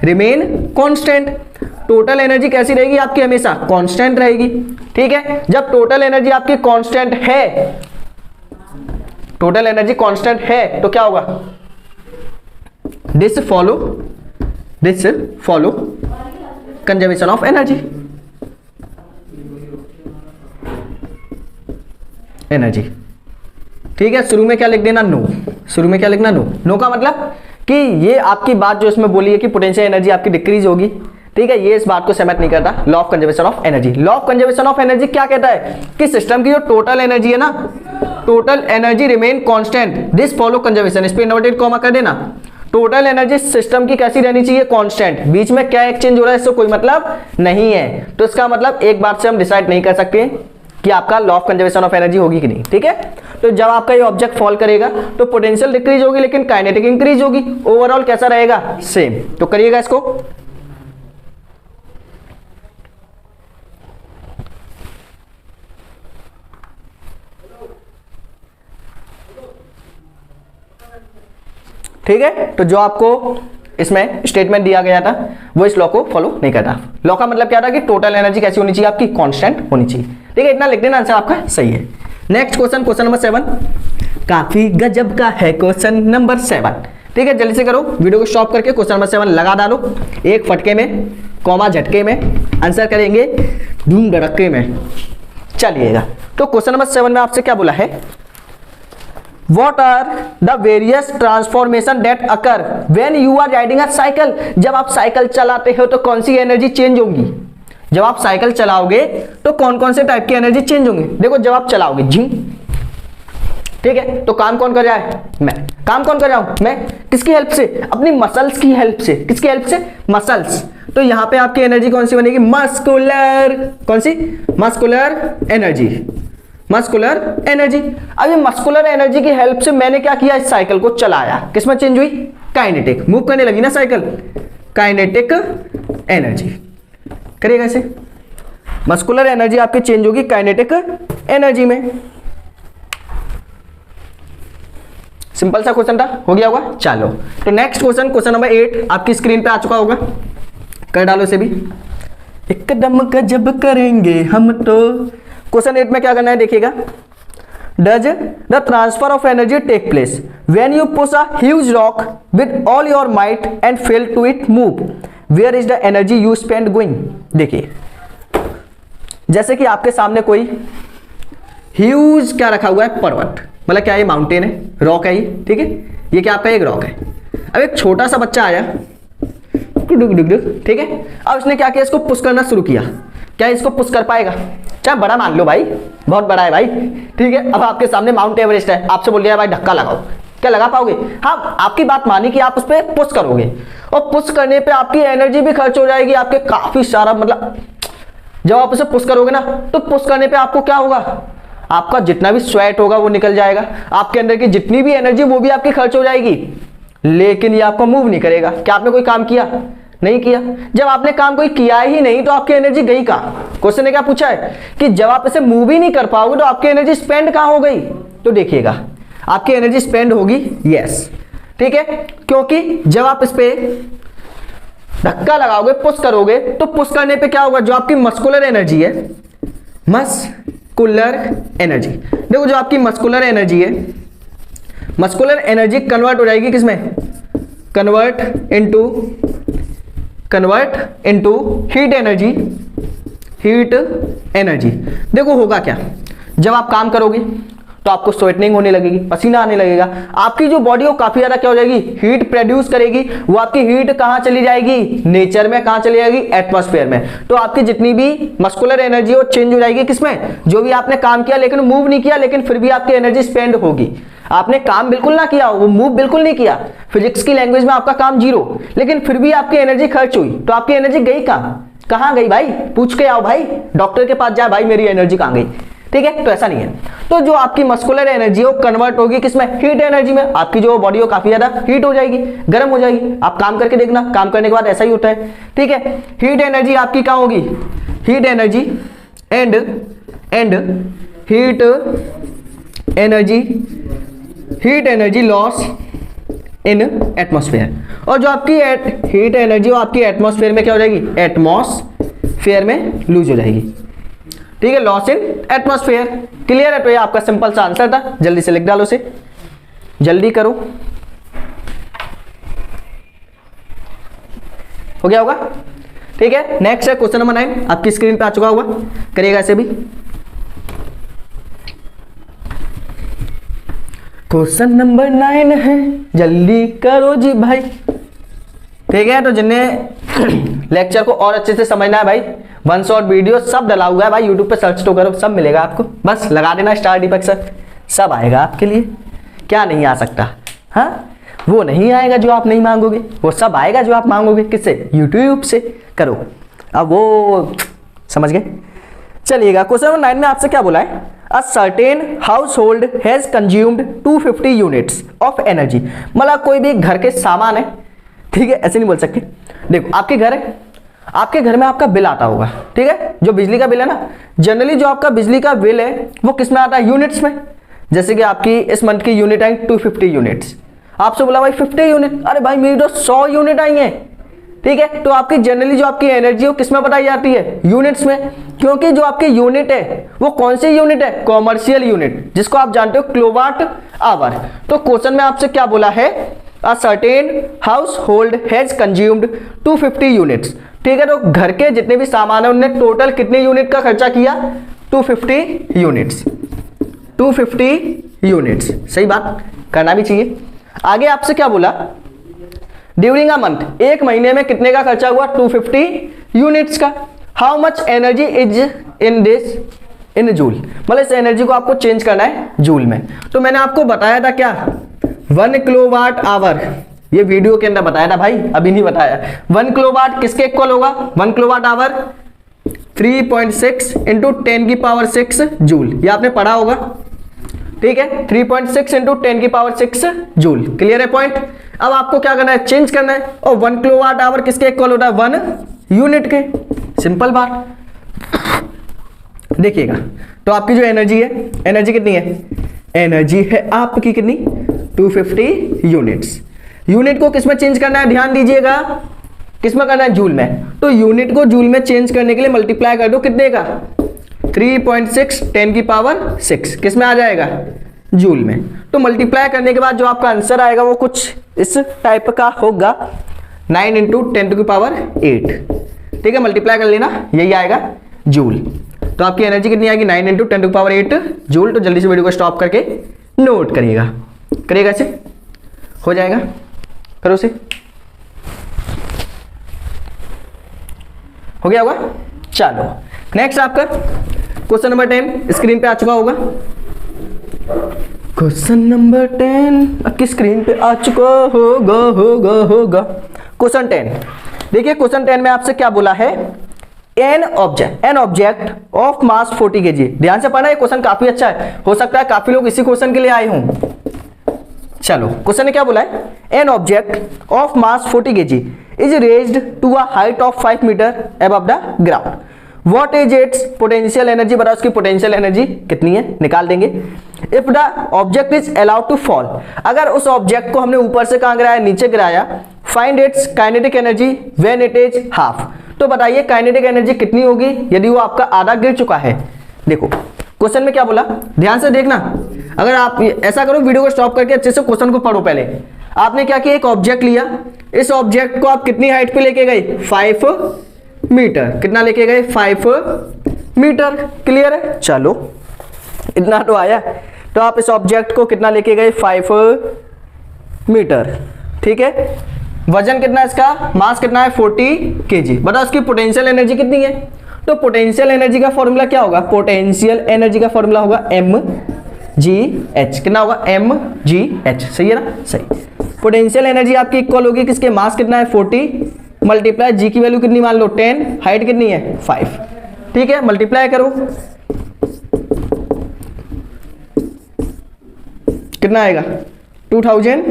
remain constant. Total energy कैसी रहेगी आपकी? हमेशा कांस्टेंट रहेगी, ठीक है। जब टोटल एनर्जी आपकी कांस्टेंट है, तो क्या होगा? This follow conservation of energy. ठीक है। शुरू में क्या लिख देना? नो। नो का मतलब कि ये आपकी बात जो इसमें बोली है कि पोटेंशियल एनर्जी आपकी डिक्रीज होगी, ठीक है, ये इस बात को सहमत नहीं करता। Law of conservation of energy क्या कहता है कि सिस्टम की जो टोटल एनर्जी है ना, total energy remain constant, this follow conservation. इस पे इन्वर्टेड कॉमा कर देना। टोटल एनर्जी सिस्टम की कैसी रहनी चाहिए? कांस्टेंट। बीच में क्या एक्सचेंज हो रहा है इससे कोई मतलब नहीं है। तो इसका मतलब एक बात से हम डिसाइड नहीं कर सकते कि आपका law of conservation of energy होगी कि नहीं, ठीक है। तो जब आपका ये ऑब्जेक्ट फॉल करेगा तो पोटेंशियल डिक्रीज होगी, लेकिन काइनेटिक इंक्रीज होगी। ओवरऑल कैसा रहेगा? सेम। तो करिएगा इसको। ठीक है। तो जो आपको इसमें स्टेटमेंट दिया गया था वो इस लॉ को फॉलो नहीं करता। लॉ का मतलब क्या था कि टोटल एनर्जी कैसी होनी चाहिए? आपकी कांस्टेंट होनी चाहिए, ठीक है। इतना लिख देना, आंसर आपका सही है। नेक्स्ट क्वेश्चन नंबर 7, काफी गजब का है क्वेश्चन नंबर 7, ठीक है। जल्दी से करो, वीडियो को स्टॉप करके क्वेश्चन नंबर 7 लगा डालो, एक फटके में, कॉमा झटके में आंसर करेंगे, धूम धड़के में। चलिएगा, तो क्वेश्चन नंबर 7 में आपसे क्या बोला है? What are the various transformation that occur when you are riding a cycle? जब आप साइकिल चलाते हो तो कौन सी एनर्जी चेंज होंगी? जब आप साइकिल चलाओगे तो कौन कौन से टाइप की एनर्जी चेंज होंगी? देखो, जब आप चलाओगे झिंग, ठीक है, तो काम कौन कर रहा है? मैं। काम कौन कर रहा हूं? मैं। किसकी हेल्प से? अपनी मसल्स की हेल्प से। किसकी हेल्प से? मसल्स। तो यहां पे आपकी एनर्जी कौन सी बनेगी? मस्कुलर। कौन सी? Muscular energy. अब ये मस्कुलर एनर्जी की हेल्प से मैंने क्या किया? इस साइकिल को चलाया। किसमें चेंज हुई? काइनेटिक। मूव करने लगी ना साइकिल, काइनेटिक एनर्जी। करिएगा इसे। मस्कुलर एनर्जी आपकी चेंज होगी काइनेटिक एनर्जी में। सिंपल सा क्वेश्चन था, हो गया होगा। चलो, तो नेक्स्ट क्वेश्चन नंबर 8 आपकी स्क्रीन पे आ चुका होगा, कर डालो इसे भी। एकदम गजब करेंगे हम तो। क्वेश्चन 8 में क्या करना है देखिएगा। Does the transfer of energy take place when you push a huge rock with all your might and fail to it move, where is the energy you spend going? देखिए, जैसे कि आपके सामने कोई ह्यूज क्या रखा हुआ है? पर्वत। मतलब क्या? ये माउंटेन है, रॉक है ये, ठीक है। ये क्या आपका? एक रॉक है। अब एक छोटा सा बच्चा आया, ठीक है। अब इसने क्या किया? इसको पुश करना शुरू किया। क्या इसको पुश कर पाएगा? चाहे बड़ा मान लो भाई, बहुत बड़ा है भाई, ठीक है। अब आपके सामने माउंट एवरेस्ट है, आपसे बोल दिया भाई धक्का लगाओ, क्या लगा पाओगे? हाँ, आपकी बात मानी कि आप उस पर पुश करोगे, और पुश करने पे आपकी एनर्जी भी खर्च हो जाएगी, आपके काफी सारा, मतलब जब आप उसे पुश करोगे ना, तो पुश करने पे आपको क्या होगा, आपका जितना भी स्वेट होगा वो निकल जाएगा, आपके अंदर की जितनी भी एनर्जी वो भी आपकी खर्च हो जाएगी, लेकिन ये आपको मूव नहीं करेगा। क्या आपने कोई काम किया? नहीं किया। जब आपने काम कोई किया ही नहीं तो आपकी एनर्जी गई कहाँ? क्वेश्चन ने क्या पूछा है कि जब आप इसे मूव ही नहीं कर पाओगे तो आपकी एनर्जी स्पेंड कहाँ हो गई? तो देखिएगा, आपकी एनर्जी स्पेंड होगी, यस, ठीक है, क्योंकि जब आप इस पे धक्का लगाओगे, पुश करोगे, तो पुश करने पे क्या होगा, जो आपकी मस्कुलर एनर्जी है, मस्कुलर एनर्जी, देखो जो आपकी मस्कुलर एनर्जी है, मस्कुलर एनर्जी कन्वर्ट हो जाएगी किसमें? Convert into heat energy, heat energy. देखो होगा क्या, जब आप काम करोगे तो आपको स्वेटनिंग होने लगेगी, पसीना आने लगेगा, आपकी जो बॉडी हो काफी ज्यादा क्या हो जाएगी, हीट प्रोड्यूस करेगी। वो आपकी हीट कहां चली जाएगी? नेचर में। कहां चली जाएगी? एटमॉस्फेयर में। तो आपकी जितनी भी मस्कुलर एनर्जी हो चेंज हो जाएगी किसमें? जो भी आपने काम किया लेकिन मूव नहीं किया, लेकिन फिर भी आपकी एनर्जी स्पेंड होगी। आपने काम बिल्कुल ना किया, वो मूव बिल्कुल नहीं किया, फिजिक्स की लैंग्वेज में आपका काम जीरो, लेकिन फिर भी आपकी एनर्जी खर्च हुई, तो आपकी एनर्जी गई कहां गई भाई? पूछ के आओ भाई, डॉक्टर के पास जाए, भाई मेरी एनर्जी कहां गई, ठीक है। तो ऐसा नहीं है। तो जो आपकी मस्कुलर एनर्जी हो कन्वर्ट होगी किसमें? हीट एनर्जी में। आपकी जो बॉडी हो काफी ज्यादा हीट हो जाएगी, गर्म हो जाएगी। आप काम करके देखना, काम करने के बाद ऐसा ही होता है, ठीक है। हीट एनर्जी आपकी क्या होगी? Heat energy and heat energy loss in atmosphere. और जो आपकी हीट एनर्जी हो आपकी एटमॉस्फेयर में क्या हो जाएगी? एटमॉस्फेयर में लूज हो जाएगी, ठीक है, लॉस इन एटमॉस्फेयर। क्लियर है? तो ये आपका सिंपल सा आंसर था, जल्दी से लिख डालो, से जल्दी करो, हो गया होगा, ठीक है। नेक्स्ट है क्वेश्चन नंबर 9, आपकी स्क्रीन पे आ चुका होगा, करिएगा इसे भी। क्वेश्चन नंबर 9 है, जल्दी करो जी भाई, ठीक है। तो जिन्हें लेक्चर को और अच्छे से समझना है भाई, वन शॉट वीडियो सब डला हुआ है भाई, यूट्यूब पे सर्च तो करो, सब मिलेगा आपको, बस लगा देना स्टार दीपक सर, सब आएगा आपके लिए। क्या नहीं आ सकता? हाँ, वो नहीं आएगा जो आप नहीं मांगोगे, वो सब आएगा जो आप मांगोगे। किससे? यूट्यूब से करो। अब वो समझ गए? चलिएगा, क्वेश्चन नंबर 9 में आपसे क्या बोला है? A certain household has consumed 250 units of energy। मतलब कोई भी घर के सामान है, ठीक है, ऐसे नहीं बोल सकते। देखो आपके घर है, आपके घर में आपका बिल आता होगा, ठीक है, जो बिजली का बिल है ना, जनरली जो आपका बिजली का बिल है वो किस में आता है? यूनिट्स में। जैसे कि आपकी इस मंथ की यूनिट आई 250 यूनिट्स, आपसे बोला भाई 50 यूनिट, अरे भाई मेरी तो 100 यूनिट आई है, ठीक है। तो आपकी जनरली जो आपकी एनर्जी हो किसमें बताई जाती है? यूनिट्स में, क्योंकि जो आपकी यूनिट है वो कौन सी यूनिट है? कॉमर्शियल यूनिट, जिसको आप जानते हो किलोवाट आवर। तो क्वेश्चन में आपसे क्या बोला है? A certain house hold has consumed 250 units, ठीक है। तो घर के जितने भी सामान है उनने टोटल कितने यूनिट का खर्चा किया? 250 यूनिट्स, 250 यूनिट्स। सही बात, करना भी चाहिए। आगे आपसे क्या बोला? ड्यूरिंग अ मंथ, एक महीने में कितने का खर्चा हुआ? 250 यूनिट्स का। How much energy is in this in joule, मतलब इस एनर्जी को आपको चेंज करना है जूल में। तो मैंने आपको बताया था क्या? 1 किलोवाट आवर, ये वीडियो के अंदर बताया था भाई, अभी नहीं बताया। 1 किलोवाट किसके इक्वल होगा? 1 किलोवाट आवर 3.6 इंटू 10 की पावर 6 जूल, ये आपने पढ़ा होगा, ठीक है। 3.6 इंटू 10 की पावर 6 जूल। क्लियर है पॉइंट? अब आपको क्या करना है? चेंज करना है। और 1 किलोवाट आवर किसके इक्वल होता है? 1 यूनिट के। सिंपल बात। देखिएगा, तो आपकी जो एनर्जी है, एनर्जी कितनी है? एनर्जी है आपकी कितनी? 250 यूनिट्स। यूनिट को किसमें चेंज करना है? ध्यान दीजिएगा, किसमें करना है? जूल में। तो यूनिट को जूल में चेंज करने के लिए मल्टीप्लाई कर दो कितने का? 3.6 10 की पावर 6 किस में आ जाएगा? जूल में। तो मल्टीप्लाई करने के बाद जो आपका आंसर आएगा वो कुछ इस टाइप का होगा, 9 इंटू 10 की पावर 8, ठीक है। मल्टीप्लाई कर लेना, यही आएगा जूल। तो आपकी एनर्जी कितनी आएगी? 9 इंटू 10 की पावर 8 जूल। तो जल्दी से वीडियो को स्टॉप करके नोट करिएगा, करिएगा, इसे हो जाएगा, करो से, हो गया होगा। चलो नेक्स्ट आपका क्वेश्चन नंबर 10 स्क्रीन पे आ चुका होगा। क्वेश्चन नंबर 10 आपकी स्क्रीन पे आ चुका होगा। क्वेश्चन 10 देखिए, क्वेश्चन 10 में आपसे क्या बोला है, an object of mass 40 kg। ध्यान से पढ़ना, ये क्वेश्चन काफी अच्छा है, हो सकता है काफी लोग इसी क्वेश्चन के लिए आए हों। चलो क्वेश्चन ने क्या बोला है, an object of mass 40 kg is raised to a height of 5 metre above the ground, what is its potential energy. बताओ उसकी पोटेंशियल एनर्जी कितनी है, निकाल देंगे। If the object is allowed to fall, अगर उस ऑब्जेक्ट को हमने ऊपर से कहां गिराया, नीचे गिराया, find its kinetic energy when it is half. तो बताइए काइनेटिक एनर्जी कितनी होगी यदि वो आपका आधा गिर चुका है। देखो क्वेश्चन में क्या बोला, ध्यान से देखना। अगर आप ऐसा करो, वीडियो को स्टॉप करके अच्छे से क्वेश्चन को पढ़ो। पहले आपने क्या किया, एक ऑब्जेक्ट लिया, इस ऑब्जेक्ट को आप कितनी हाइट पे लेके गए, 5 मीटर। कितना लेके गए, 5 मीटर। क्लियर है, चलो इतना तो आया। तो आप इस ऑब्जेक्ट को कितना लेके गए, 5 मीटर। ठीक है, वजन कितना है इसका, मास कितना है, 40 kg। बताओ इसकी पोटेंशियल एनर्जी कितनी है। तो पोटेंशियल एनर्जी का फॉर्मूला क्या होगा, पोटेंशियल एनर्जी का फॉर्मूला होगा mgh। कितना होगा, mgh। सही है ना, सही। पोटेंशियल एनर्जी आपकी इक्वल होगी किसके, मास कितना है 40 मल्टीप्लाई जी की वैल्यू कितनी मान लो 10, हाइट कितनी है 5। ठीक है, मल्टीप्लाई करो, कितना आएगा 2000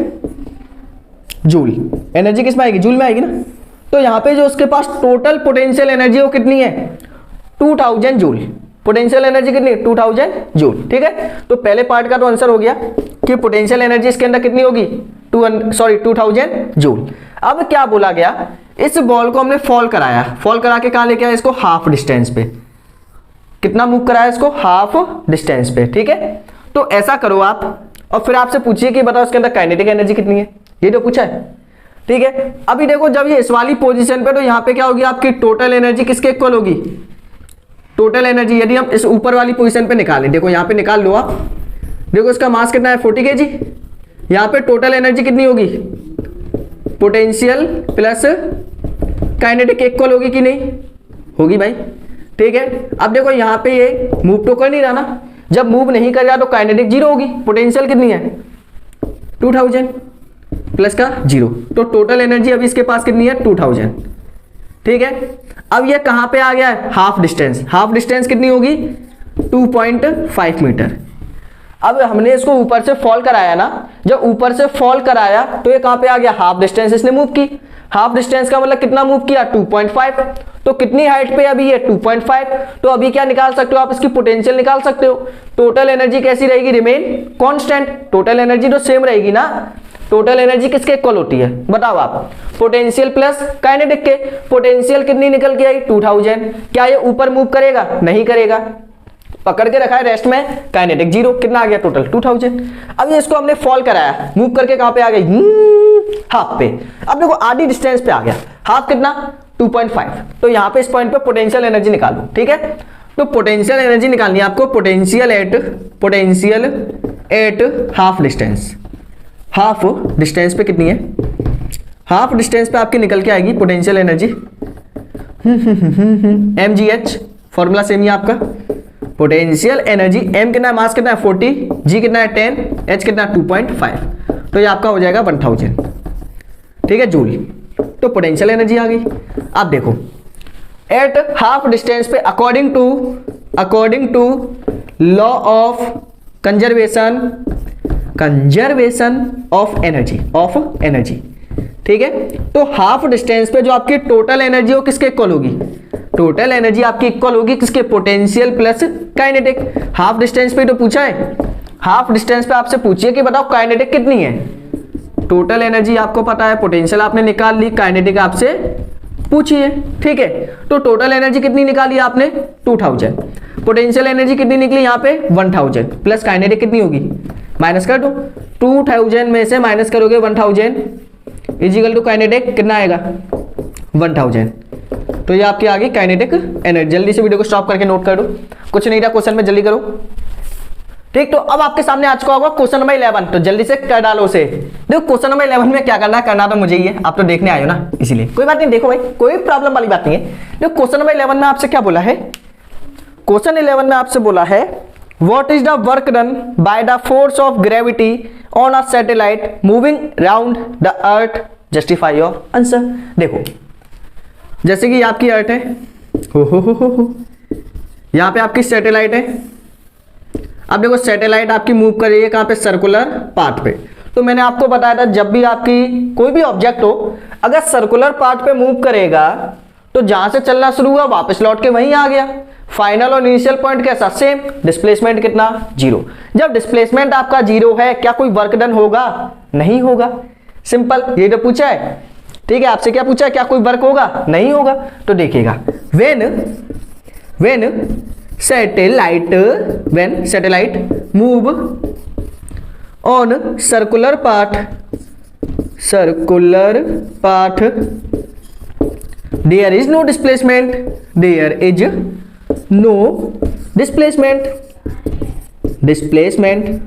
जूल। एनर्जी किस में आएगी, जूल में आएगी ना। तो यहां पे जो उसके पास टोटल पोटेंशियल एनर्जी वो कितनी है, 2000 जूल। पोटेंशियल एनर्जी कितनी, 2000 जूल। ठीक है, तो पहले पार्ट का तो आंसर हो गया कि पोटेंशियल एनर्जी इसके अंदर कितनी होगी, 2000 जूल। अब क्या बोला गया, इस बॉल को हमने फॉल कराया, फॉल करा के कहां लेके आया इसको, हाफ डिस्टेंस पे। कितना मूव कराया इसको, हाफ डिस्टेंस पे। ठीक है, तो ऐसा करो आप, और फिर आपसे पूछिए कि बताओ इसके अंदर काइनेटिक एनर्जी कितनी है, ये तो पूछा है। ठीक है, अभी देखो जब ये इस वाली पोजीशन पे, तो यहां पे क्या होगी आपकी टोटल एनर्जी किसके इक्वल होगी, टोटल एनर्जी यदि हम इस ऊपर वाली पोजीशन पे निकालें, देखो यहां पे निकाल लो आप, देखो इसका मास कितना है 40 kg, यहां पे टोटल एनर्जी कितनी होगी, पोटेंशियल प्लस काइनेटिक इक्वल होगी कि नहीं, होगी भाई। ठीक है, अब देखो यहां पे ये मूव तो कर नहीं रहा ना, जब मूव नहीं कर रहा तो काइनेटिक 0 होगी। पोटेंशियल कितनी है 2000 प्लस का 0, तो टोटल एनर्जी अभी इसके पास कितनी है 2000। ठीक है, अब ये कहां पे आ गया है, हाफ डिस्टेंस। हाफ डिस्टेंस कितनी होगी 2.5 मीटर। अब हमने इसको ऊपर से फॉल कराया ना, जब ऊपर से फॉल कराया तो ये कहां पे आ गया, हाफ डिस्टेंस इसने मूव की। हाफ डिस्टेंस का मतलब कितना मूव किया, 2.5। तो कितनी हाइट पे अभी है 2.5। तो अभी क्या निकाल सकते हो आप, इसकी पोटेंशियल निकाल सकते हो। टोटल एनर्जी कैसी रहेगी, रिमेन कांस्टेंट। टोटल एनर्जी तो सेम रहेगी ना। टोटल एनर्जी किसके इक्वल होती है बताओ आप, पोटेंशियल प्लस काइनेटिक के। पोटेंशियल कितनी निकल के आई 2000। क्या ये ऊपर मूव करेगा, नहीं करेगा, पकड़ के रखा है रेस्ट में, काइनेटिक 0। कितना आ गया टोटल 2000। अब ये इसको हमने फॉल कराया, मूव करके कहां पे आ गई, हाफ पे। अब देखो आधी डिस्टेंस पे आ गया, हाफ कितना 2.5। तो यहां पे इस पॉइंट पे पोटेंशियल एनर्जी निकालो। ठीक है, तो पोटेंशियल एनर्जी निकालनी है आपको, potential at half distance. Half distance पे कितनी है, हाफ डिस्टेंस पे आपकी निकल के आएगी potential energy mgh। Formula same ही आपका, पोटेंशियल एनर्जी m कितना है, मास कितना है 40, g कितना है 10, h कितना है 2.5। तो ये आपका हो जाएगा 1000। ठीक है, जूल। तो पोटेंशियल एनर्जी आ गई। अब देखो एट हाफ डिस्टेंस पे according to law of conservation of energy. ठीक है, तो हाफ डिस्टेंस पे जो आपकी टोटल एनर्जी हो किसके इक्वल होगी, टोटल एनर्जी आपकी इक्वल होगी किसके, potential plus kinetic. Half distance पे तो पूछा है, हाफ डिस्टेंस पे आपसे पूछिए कि बताओ काइनेटिक कितनी है। टोटल एनर्जी आपको पता है, पोटेंशियल आपने निकाल ली, काइनेटिक आपसे पूछिए। ठीक है, तो टोटल एनर्जी कितनी निकाली आपने 2000, पोटेंशियल एनर्जी कितनी निकली यहाँ पे 1000, प्लस काइनेटिक कितनी होगी, माइनस कर दो। 2000 में से माइनस करोगे 1000 इजिकल टू काइनेटिक कितना आएगा 1000। तो ये आपकी आ गई काइनेटिक एनर्जी। जल्दी से वीडियो को स्टॉप करके नोट कर दो, कुछ नहीं था क्वेश्चन में, जल्दी करो। ठीक, तो अब आपके सामने आ चुका होगा क्वेश्चन नंबर 11। तो जल्दी से कर डालो उसे। देखो क्वेश्चन नंबर 11 में क्या करना है, करना तो मुझे ही है, आप तो देखने आए हो ना, इसीलिए कोई बात नहीं, देखो भाई कोई प्रॉब्लम वाली बात नहीं है। देखो क्वेश्चन नंबर 11 में आपसे क्या बोला है, क्वेश्चन 11 में आपसे बोला है what is the work done by the force of gravity on a satellite moving round the earth, justify your answer. देखो जैसे कि आपकी अर्थ है, हो यहाँ पे आपकी सैटेलाइट है। अब देखो सैटेलाइट आपकी मूव कर रही है कहाँ पे, सर्कुलर पाथ पे। तो मैंने आपको बताया था जब भी आपकी कोई भी ऑब्जेक्ट हो अगर सर्कुलर पाथ पे मूव करेगा तो जहां से चलना शुरू हुआ वापस लौट के वहीं आ गया। फाइनल और इनिशियल पॉइंट कैसा, सेम। डिस्प्लेसमेंट कितना, 0। जब डिस्प्लेसमेंट आपका 0 है क्या कोई वर्क डन होगा, नहीं होगा। सिंपल, ये तो पूछा है, ठीक है। आपसे क्या पूछा है, क्या कोई वर्क होगा, नहीं होगा। तो देखिएगा when satellite move on circular path there is no displacement,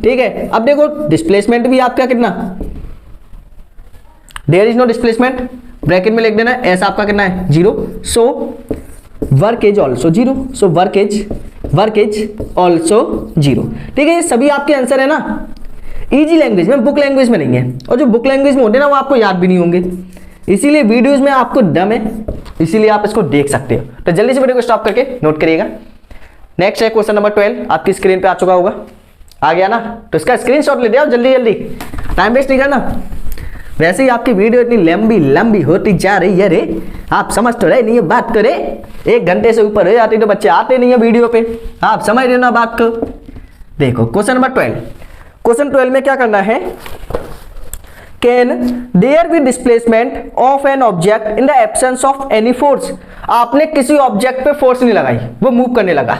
ठीक है। अब देखो डिस्प्लेसमेंट भी आपका कितना, there is no displacement, bracket में लिख देना है, ऐसा आपका कितना है 0। So work is also 0, so work is also 0, ठीक है। ये सभी आपके आंसर है ना, इजी लैंग्वेज में, बुक लैंग्वेज में नहीं है। और जो बुक लैंग्वेज में होते हैं ना वो आपको याद भी नहीं होंगे, इसीलिए वीडियोस में आपको दम है, इसीलिए आप इसको देख सकते हो। तो जल्दी से वीडियो को स्टॉप करके नोट करिएगा। नेक्स्ट है क्वेश्चन नंबर 12, आपकी स्क्रीन पे आ चुका होगा, आ गया ना, तो इसका स्क्रीनशॉट ले लिया जल्दी जल्दी, टाइम वेस्ट नहीं करना। वैसे ही आपकी वीडियो इतनी लंबी होती जा रही है रे, आप समझ तो रहे नहीं है बात करे, 1 घंटे से ऊपर हो जाती तो बच्चे आते नहीं है वीडियो पे, आप समझ रहे ना बात को। देखो क्वेश्चन नंबर 12, क्वेश्चन 12 में क्या करना है, can there be displacement of an object in the absence of any force. आपने किसी ऑब्जेक्ट पे फोर्स नहीं लगाई, वो मूव करने लगा।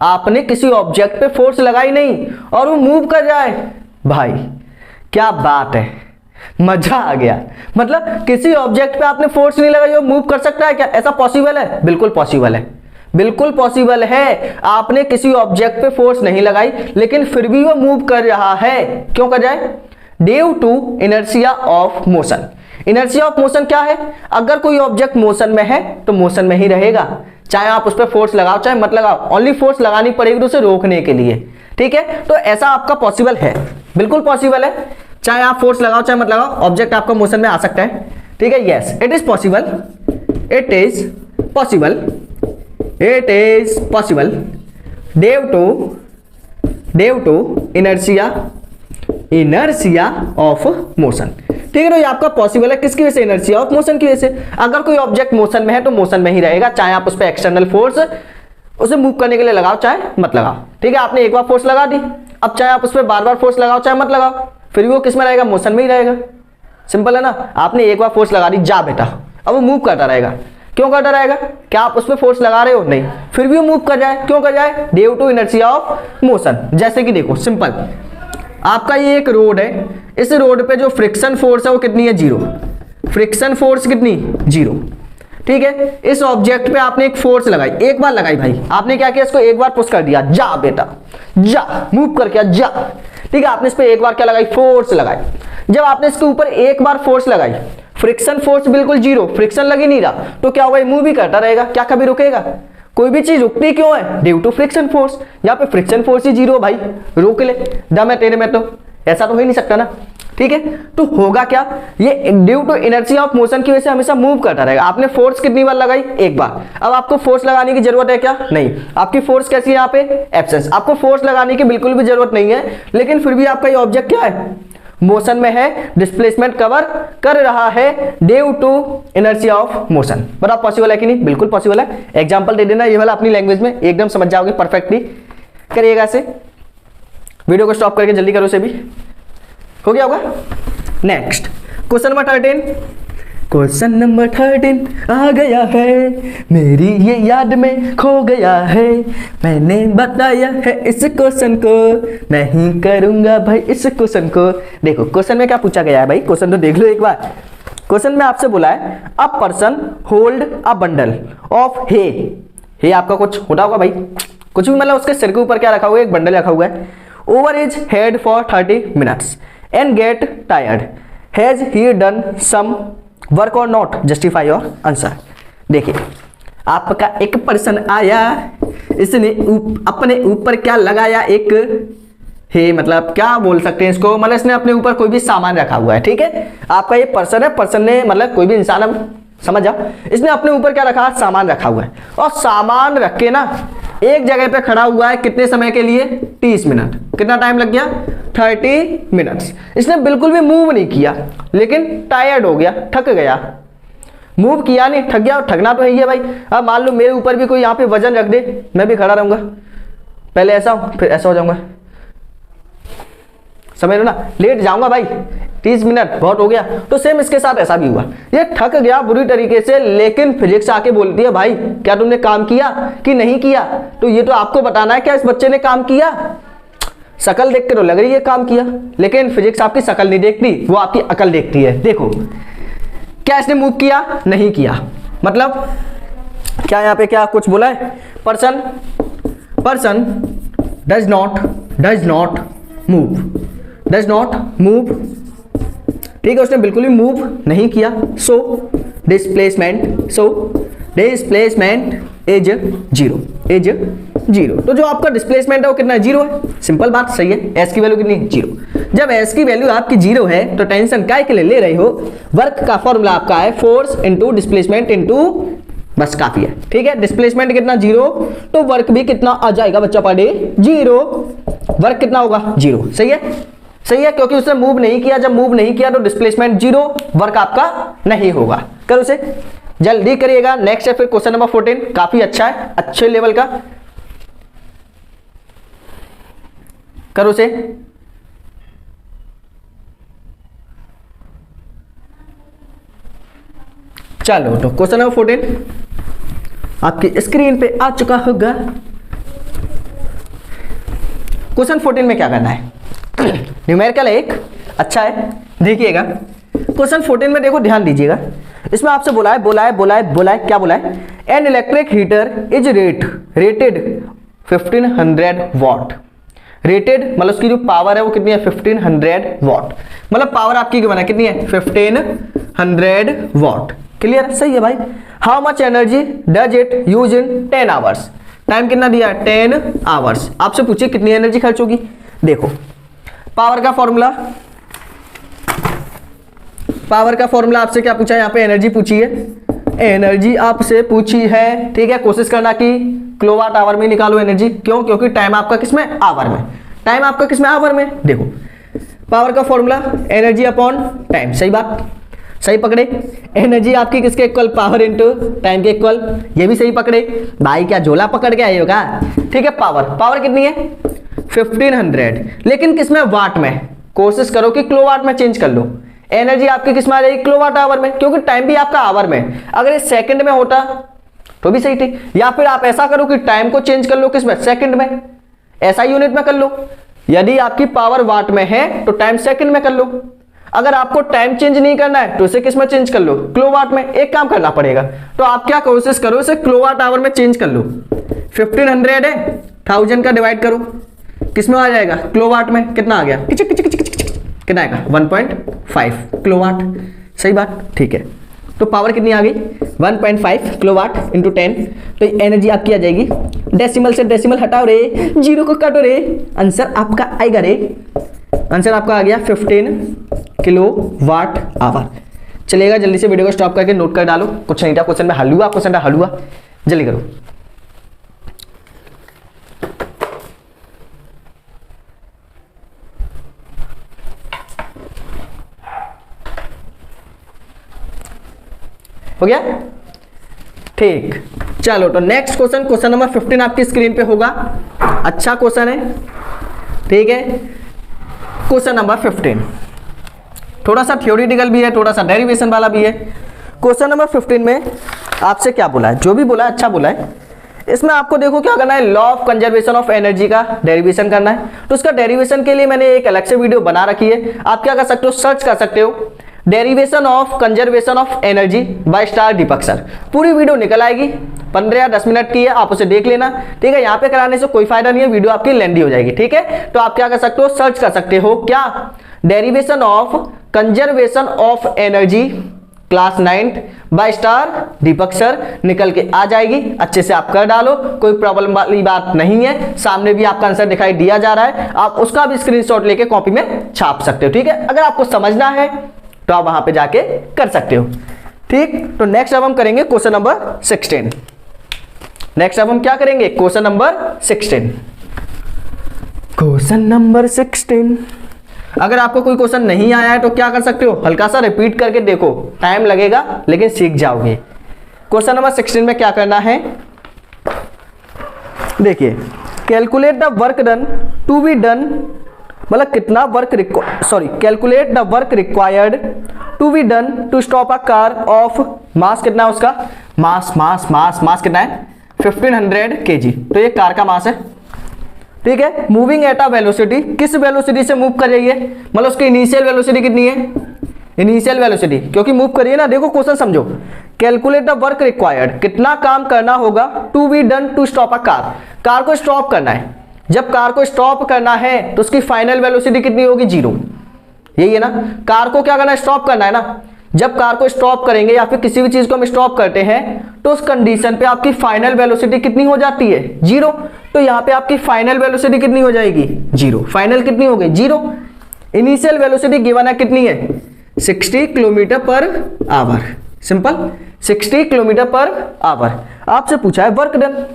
आपने किसी ऑब्जेक्ट पे फोर्स लगाई नहीं और वो मूव कर जाए, भाई क्या बात है, मजा आ गया। मतलब किसी ऑब्जेक्ट पे आपने फोर्स नहीं लगाई और मूव कर सकता है क्या, ऐसा पॉसिबल है, बिल्कुल पॉसिबल है, बिल्कुल पॉसिबल है। आपने किसी ऑब्जेक्ट पे फोर्स नहीं लगाई लेकिन फिर भी वो मूव कर रहा है, क्यों कर जाए, due to inertia of motion. Inertia of motion क्या है, अगर कोई ऑब्जेक्ट मोशन में है तो मोशन में ही रहेगा, चाहे आप उस पर फोर्स लगाओ चाहे मत लगाओ, ओनली फोर्स लगानी पड़ेगी उसे रोकने के लिए, ठीक है। तो ऐसा आपका पॉसिबल है, बिल्कुल पॉसिबल है, चाहे आप फोर्स लगाओ चाहे मत लगाओ, ऑब्जेक्ट आपका मोशन में आ सकता है, ठीक है। Yes it is possible, it is possible, it is possible due to inertia of motion, ठीक है। तो ये आपका पॉसिबल है किसकी वजह से, इनर्शिया ऑफ मोशन की वजह से। अगर कोई ऑब्जेक्ट मोशन में है तो मोशन में ही रहेगा, चाहे आप उस पर एक्सटर्नल फोर्स उसे मूव करने के लिए लगाओ चाहे मत लगाओ, ठीक है। आपने एक बार फोर्स लगा दी, अब चाहे आप उस पर बार बार फोर्स लगाओ चाहे मत लगाओ, फिर भी वो किस में रहेगा, मोशन में ही रहेगा। सिंपल है ना, आपने एक बार फोर्स लगा दी, जा बेटा, अब वो मूव करता रहेगा, क्यों करता रहेगा, क्या आप उसमें फोर्स लगा रहे हो, नहीं, फिर भी वो मूव कर जाए, क्यों कर जाए, due to inertia of motion. जैसे कि देखो सिंपल, आपका ये एक रोड है, इस रोड पे जो फ्रिक्शन फोर्स है वो कितनी है, 0। फ्रिक्शन फोर्स कितनी, 0, ठीक है। इस ऑब्जेक्ट पे आपने एक फोर्स लगाई, एक बार लगाई भाई, आपने क्या किया, इसको एक बार पुश कर दिया, जा बेटा जा, मूव करके जा, ठीक है। आपने इस पे एक बार क्या लगाई, फोर्स लगाई। जब आपने इसके ऊपर एक बार फोर्स लगाई, फ्रिक्शन फोर्स बिल्कुल 0, फ्रिक्शन लग ही नहीं रहा, तो क्या होगा, मूव भी करता रहेगा, क्या कभी रुकेगा, कोई भी चीज रुकती क्यों है, ड्यू टू फ्रिक्शन फोर्स। यहाँ पे फ्रिक्शन फोर्स ही 0 भाई, रोक ले, दम है तेरे में, तो ऐसा तो हो ही नहीं सकता ना, ठीक है। तो होगा क्या, ये due to inertia of motion की वजह से हमेशा मूव करता रहेगा। आपने फोर्स कितनी बार लगाई, एक बार, अब आपको फोर्स लगाने की जरूरत है क्या, नहीं, आपकी फोर्स कैसी है यहाँ पे, एब्सेंस, आपको फोर्स लगाने की बिल्कुल भी जरूरत नहीं है, लेकिन फिर भी आपका ये ऑब्जेक्ट क्या है, मोशन में है, डिस्प्लेसमेंट कवर कर रहा है due to inertia of motion. बताओ पॉसिबल है कि नहीं, बिल्कुल पॉसिबल है। एग्जांपल दे देना ये वाला अपनी लैंग्वेज में, एकदम समझ जाओगे परफेक्टली, करिएगा ऐसे। वीडियो को स्टॉप करके जल्दी करो, इसे भी हो गया होगा। Next question number 13, question number 13 आ गया है, मेरी ये याद में खो गया है, मैंने बताया है इस क्वेश्चन को, नहीं करूंगा भाई इस क्वेश्चन को। देखो क्वेश्चन में क्या पूछा गया है भाई, क्वेश्चन तो देख लो एक बार। क्वेश्चन में आपसे बोला है a person hold a bundle of hay आपका कुछ होता होगा भाई, कुछ भी, मतलब उसके सिर के ऊपर क्या रखा हुआ है, एक बंडल रखा हुआ है, over his head for 30 minutes and get tired, has he done some work और नॉट, जस्टिफाई योर आंसर। देखिए आपका एक पर्सन आया, इसने अपने ऊपर क्या लगाया, एक हे मतलब क्या बोल सकते हैं इसको, मतलब इसने अपने ऊपर कोई भी सामान रखा हुआ है, ठीक है। आपका ये पर्सन है, पर्सन ने मतलब कोई भी इंसान, अब समझ जाओ, इसने अपने ऊपर क्या रखा, सामान रखा हुआ है, और सामान रख के ना एक जगह पे खड़ा हुआ है, कितने समय के लिए, 30 मिनट। कितना टाइम लग गया, 30 मिनट्स। इसने बिल्कुल भी मूव नहीं किया, लेकिन टायर्ड हो गया, थक गया। मूव किया नहीं, थक गया, थकना तो है ही है भाई। अब मान लो मेरे ऊपर भी कोई यहाँ पे वजन रख दे, मैं भी खड़ा रहूंगा, पहले ऐसा हूं फिर ऐसा हो जाऊंगा, समझ लो ना, लेट जाऊंगा भाई, 30 मिनट बहुत हो गया। तो सेम इसके साथ ऐसा भी हुआ, ये थक गया बुरी तरीके से, लेकिन फिजिक्स आके बोलती है भाई क्या तुमने काम किया कि नहीं किया, तो ये तो आपको बताना है क्या इस बच्चे ने काम किया। शकल देख के तो लग रही है काम किया, लेकिन फिजिक्स आपकी शकल नहीं देखती, वो आपकी अकल देखती है। देखो क्या इसने मूव किया, नहीं किया, मतलब क्या यहाँ पे क्या कुछ बोला है, पर्सन डज नॉट मूव, ठीक है, उसने बिल्कुल ही मूव नहीं किया। So displacement is zero. तो जो आपका डिस्प्लेसमेंट है वो कितना है, जीरो है। सिंपल बात, सही है। एस की वैल्यू कितनी है, जीरो। जब एस की वैल्यू आपकी जीरो है तो टेंशन काय के लिए ले रहे हो, वर्क का फॉर्मूला आपका है फोर्स इंटू डिस्प्लेसमेंट इंटू, बस काफी है, ठीक है। डिस्प्लेसमेंट कितना, जीरो, तो वर्क भी कितना आ जाएगा बच्चा पर डे, जीरो। वर्क कितना होगा, जीरो। सही है, क्योंकि उसने मूव नहीं किया, जब मूव नहीं किया तो डिस्प्लेसमेंट जीरो, वर्क आपका नहीं होगा। करो उसे, जल्दी करिएगा। नेक्स्ट है फिर क्वेश्चन नंबर 14, काफी अच्छा है, अच्छे लेवल का, करो उसे। चलो तो क्वेश्चन नंबर 14 आपकी स्क्रीन पे आ चुका होगा। क्वेश्चन 14 में क्या करना है, न्यूमेरिकल एक अच्छा है, देखिएगा। क्वेश्चन 14 में देखो, ध्यान दीजिएगा, इसमें आपसे बोला है क्या बोला है, an electric heater is rated 1500 what. Rated मतलब उसकी जो पावर है वो कितनी है, 1500 वॉट, मतलब पावर आपकी कितनी है, 1500 वॉट। क्लियर, सही है भाई। How much energy does it use in 10 hours, time कितना दिया है, 10 आवर्स। आपसे पूछिए कितनी एनर्जी खर्च होगी। देखो पावर का फॉर्मूला आपसे क्या पूछा है, यहाँ पे एनर्जी पूछी है, एनर्जी आपसे पूछी है, ठीक है। कोशिश करना कि किलोवाट आवर में निकालो एनर्जी, क्यों, क्योंकि टाइम आपका किसमें, आवर में, टाइम आपका किसमें, आवर में। देखो पावर का फॉर्मूला एनर्जी अपॉन टाइम, सही बात, सही पकड़े। एनर्जी आपकी किसके इक्वल, पावर इनटू टाइम के इक्वल, ये भी सही पकड़े भाई, क्या झोला पकड़ के आए होगा, ठीक है। पावर कितनी है, 1500, लेकिन किसमें, वाट में। कोशिश करो कि किलोवाट में चेंज कर लो, एनर्जी आपकी किसमें आ जाएगी, किलोवाट आवर में, क्योंकि टाइम भी आपका आवर में। अगर ये सेकंड में होता तो भी सही थी, या फिर आप ऐसा करो कि टाइम को चेंज कर लो किसमें, सेकंड में, ऐसा यूनिट में कर लो। यदि आपकी पावर वाट में है तो टाइम सेकंड में कर लो। अगर आपको टाइम चेंज नहीं करना है तो इसे किस में चेंज कर लो, किलोवाट में। एक काम करना पड़ेगा, तो आप क्या कोशिश करो, इसे किलोवाट आवर में चेंज कर लो। 1500 है, 1000 का डिवाइड करो, किस में आ जाएगा, किलोवाट में। कितना आ गया, कितना आएगा, 1.5 किलोवाट। सही बात, ठीक है। तो पावर कितनी आ गई, 1.5 किलोवाट इंटू 10। तो एनर्जी आपकी आ जाएगी, डेसिमल से डेसिमल हटाओ रे, जीरो को काटो रे, आंसर आपका आएगा रे, आंसर आपका आ गया 15 किलोवाट आवर। चलेगा, जल्दी से वीडियो को स्टॉप करके नोट कर डालो। कुछ नहीं था क्वेश्चन में, हलवा क्वेश्चन था, हलवा। जल्दी करो। हो गया, ठीक। चलो तो नेक्स्ट क्वेश्चन नंबर 15 आपकी स्क्रीन पे होगा। अच्छा क्वेश्चन है, ठीक है। क्वेश्चन नंबर 15 थोड़ा सा थ्योरेटिकल भी है, थोड़ा सा डेरिवेशन वाला भी है। क्वेश्चन नंबर 15 में आपसे क्या बोला है, जो भी बोला है अच्छा बोला है। इसमें आपको देखो क्या करना है, law of conservation of energy का डेरिवेशन करना है। तो उसका डेरिवेशन के लिए मैंने एक अलग से वीडियो बना रखी है, आप क्या कर सकते हो, सर्च कर सकते हो, derivation of conservation of energy by star Deepak sir. पूरी वीडियो निकल आएगी, 15 या 10 मिनट की है, आप उसे देख लेना, ठीक है। यहाँ पे कराने से कोई फायदा नहीं है, वीडियो आपकी लेंदी हो जाएगी, ठीक है। तो आप क्या कर सकते हो, सर्च कर सकते हो क्या, derivation of conservation of energy class 9th by star Deepak sir निकल के आ जाएगी। अच्छे से आप कर डालो, कोई प्रॉब्लम वाली बात नहीं है। सामने भी आपका आंसर दिखाई दिया जा रहा है, आप उसका भी स्क्रीनशॉट लेके कॉपी में छाप सकते हो। ठीक है, अगर आपको समझना है तो आप वहां पे जाके कर सकते हो। ठीक, तो नेक्स्ट अब हम करेंगे क्वेश्चन नंबर 16। नेक्स्ट अब हम क्या करेंगे, क्वेश्चन नंबर 16। क्वेश्चन नंबर 16, अगर आपको कोई क्वेश्चन नहीं आया है तो क्या कर सकते हो, हल्का सा रिपीट करके देखो, टाइम लगेगा लेकिन सीख जाओगे। क्वेश्चन नंबर 16 में क्या करना है, देखिए, calculate the work done to be done, मतलब कितना work calculate the work required to be done to stop a car of mass, कितना है उसका मास कितना है 1500 kg। तो ये कार का मास है। ठीक है, मूविंग एट अ वेलोसिटी, किस वेलोसिटी से मूव कर रही है, मतलब उसकी इनिशियल वेलोसिटी कितनी है, इनिशियल वेलोसिटी, क्योंकि मूव करिए ना। देखो क्वेश्चन समझो, कैलकुलेट द वर्क रिक्वायर्ड, कितना काम करना होगा to be done to stop a car, car को स्टॉप करना है। जब कार को स्टॉप करना है तो उसकी फाइनल वेलोसिटी कितनी होगी, 0। यही है ना, कार को क्या करना है, स्टॉप करना है ना। जब कार को स्टॉप करेंगे या फिर किसी भी चीज को हम स्टॉप करते हैं तो उस कंडीशन पे आपकी फाइनल वेलोसिटी कितनी हो जाती है, 0। तो यहाँ पे आपकी फाइनल वेलोसिटी कितनी हो जाएगी, 0। फाइनल कितनी हो गई, 0। इनिशियल वेलोसिटी गिवन है कितनी है, 60 kilometre per hour. Simple, 60 kilometre per hour. आपसे पूछा है वर्क डन,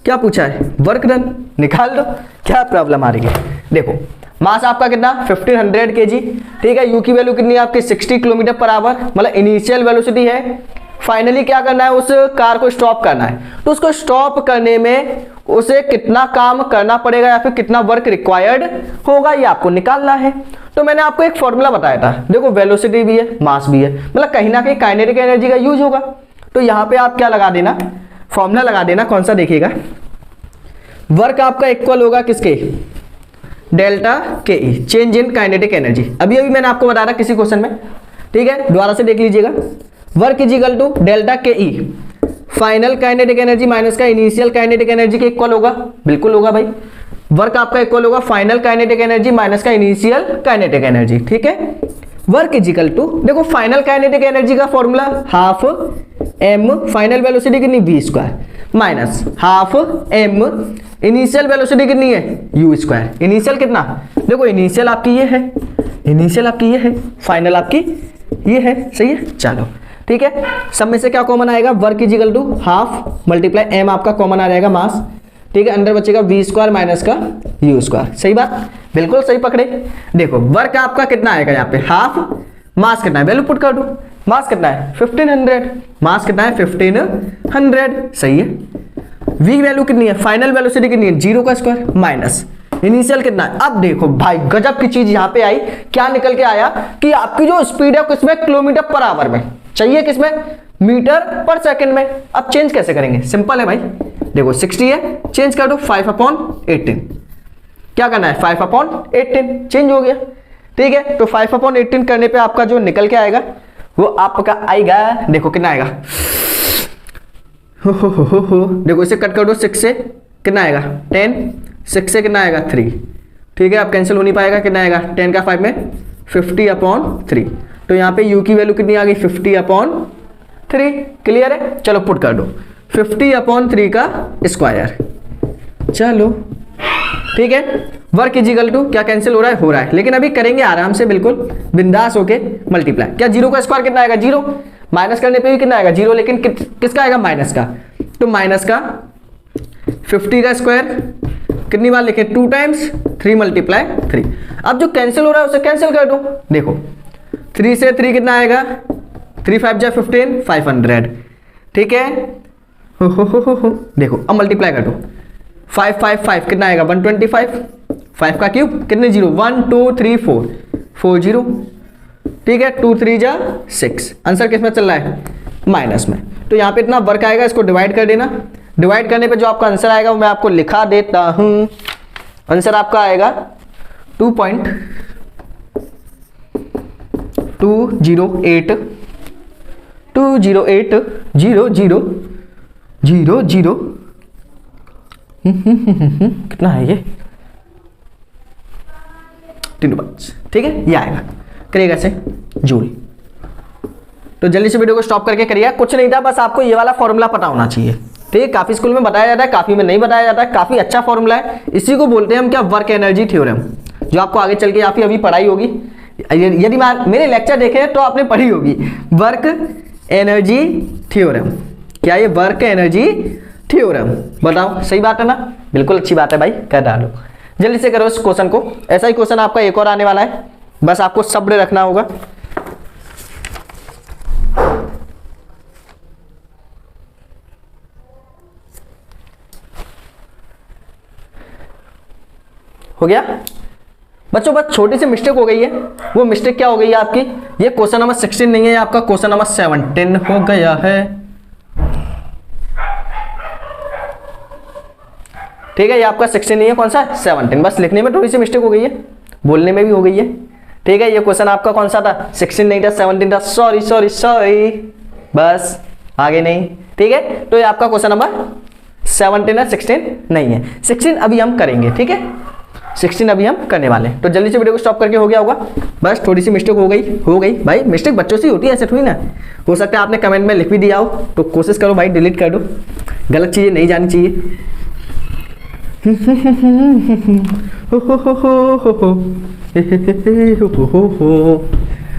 क्या पूछा है, वर्क डन, निकाल दो, क्या प्रॉब्लम आ रही है। देखो मास आपका कितना 1500 kg। ठीक है, यू की वैल्यू कितनी है आपकी 60 किलोमीटर पर आवर, मतलब इनिशियल वेलोसिटी है। फाइनली क्या करना है, उस कार को स्टॉप करना है। तो उसको स्टॉप करने में उसे कितना काम करना पड़ेगा या फिर कितना वर्क रिक्वायर्ड होगा, ये आपको निकालना है। तो मैंने आपको एक फॉर्मूला बताया था, देखो वेलोसिटी भी है मास भी है, मतलब कहीं ना कहीं काइनेटिक एनर्जी का यूज होगा। तो यहाँ पे आप क्या लगा देना, फॉर्मूला लगा देना। कौन सा देखिएगा, वर्क आपका इक्वल होगा किसके, delta K E, change in kinetic energy. अभी मैंने आपको बताया था किसी क्वेश्चन में। ठीक है, दोबारा से देख लीजिएगा, work is equal to delta K E, final kinetic energy minus का इनिशियल काइनेटिक एनर्जी के इक्वल होगा। बिल्कुल होगा भाई, वर्क आपका इक्वल होगा फाइनल काइनेटिक एनर्जी माइनस का इनिशियल काइनेटिक एनर्जी। ठीक है, वर्क इज इक्वल टू, देखो फाइनल काइनेटिक एनर्जी का formula half M, final velocity कितनी v² minus half M, initial velocity कितनी है u²। इनिशियल कितना, देखो इनिशियल आपकी ये है, इनिशियल आपकी ये है, फाइनल आपकी ये है। सही है, चलो ठीक है। सब में से क्या कॉमन आएगा, work is equal to half multiply M आपका कॉमन आ जाएगा मास। ठीक है, अंदर बचेगा v² माइनस का u²। सही बात, बिल्कुल सही पकड़े। देखो वर्क आपका कितना आएगा यहाँ पे हाफ, मास कितना है, वैल्यू पुट कर दो, मास कितना है 1500, मास कितना है 1500। सही है, v वैल्यू कितनी है, फाइनल वेलोसिटी कितनी है 0² माइनस इनिशियल कितना है। अब देखो भाई गजब की चीज यहाँ पे आई, क्या निकल के आया कि आपकी जो स्पीड है किसमें, किलोमीटर पर आवर में चाहिए, किसमें, मीटर पर सेकंड में। अब चेंज कैसे करेंगे, सिंपल है भाई, देखो 60 है, चेंज कर दो 5/18। क्या करना है 5/18, चेंज हो गया। ठीक है, तो 5/18 करने पे आपका जो निकल के आएगा वो आपका आएगा, देखो कितना आएगा, हो। देखो इसे कट कर दो 6 से, कितना आएगा 10, 6 से कितना आएगा 3। ठीक है, अब कैंसिल हो नहीं पाएगा, कितना आएगा 10 का 5 में 50/3। तो यहाँ पे u की वैल्यू कितनी आ गई 50/3। क्लियर है, चलो पुट कर दो 50/3 का स्क्वायर। चलो ठीक है, वर्क इज इक्वल टू, क्या कैंसिल हो रहा है, लेकिन अभी करेंगे आराम से, बिल्कुल बिंदास होके मल्टीप्लाई। क्या 0 का स्क्वायर कितना आएगा 0, माइनस करने पे भी कितना आएगा 0, लेकिन किसका आएगा माइनस का। तो माइनस का 50 का स्क्वायर कितनी बार लिखे 2 टाइम्स 3 मल्टीप्लाई 3। अब जो कैंसिल हो रहा है उसे कैंसिल कर दो, देखो 3 से 3 कितना आएगा 3 5 जा 15, 500। ठीक है, हो। देखो अब मल्टीप्लाई कर दो 5 5 5 कितना आएगा 125, 5 का क्यूब कितने 0, 1 2 3 4 4 0। ठीक है, 2 3 जा 6, आंसर किस में चल रहा है, माइनस में। तो यहाँ पे इतना वर्क आएगा, इसको डिवाइड कर देना। डिवाइड करने पे जो आपका आंसर आएगा वो मैं आपको लिखा देता हूं। आंसर आपका आएगा 2.208 कितना है ये 3 5। ठीक है, ये आएगा, करेगा से जूल। तो जल्दी से वीडियो को स्टॉप करके करिए। कुछ नहीं था, बस आपको ये वाला फॉर्मूला पता होना चाहिए, ठीक है। काफ़ी स्कूल में बताया जाता है, काफ़ी में नहीं बताया जाता है। काफ़ी अच्छा फॉर्मूला है, इसी को बोलते हैं हम क्या, वर्क एनर्जी थ्योरम, जो आपको आगे चल के काफ़ी अभी पढ़ाई होगी। यदि मेरे लेक्चर देखे तो आपने पढ़ी होगी, वर्क एनर्जी थ्योरम। क्या ये वर्क एनर्जी थ्योरम? बताओ सही बात है ना? बिल्कुल अच्छी बात है भाई, कर डालो। जल्दी से करो इस क्वेश्चन को। ऐसा ही क्वेश्चन आपका एक और आने वाला है, बस आपको सब्र रखना होगा। हो गया बच्चों? बस छोटी सी मिस्टेक हो गई है। वो मिस्टेक क्या हो गई है आपकी? ये क्वेश्चन नंबर 16 नहीं है, आपका क्वेश्चन नंबर 17 हो गया है, ठीक है। ये आपका 16 नहीं है, कौन सा? 17। बस लिखने में थोड़ी सी मिस्टेक हो गई है, बोलने में भी हो गई है, ठीक है। ये क्वेश्चन आपका कौन सा था? 16 नहीं था, 17 था। सॉरी सॉरी सॉरी, बस आगे नहीं, ठीक है। तो ये आपका क्वेश्चन नंबर 17 है, 16 नहीं है। 16 अभी हम करेंगे, ठीक है। 16 अभी हम करने वाले हैं। तो जल्दी से वीडियो को स्टॉप करके हो गया होगा। बस थोड़ी सी मिस्टेक हो गई भाई। मिस्टेक बच्चों से होती है, ऐसे थोड़ी ना। हो सकता है आपने कमेंट में लिख भी दिया हो, तो कोशिश करो भाई डिलीट कर दो, गलत चीज़ें नहीं जानी चाहिए।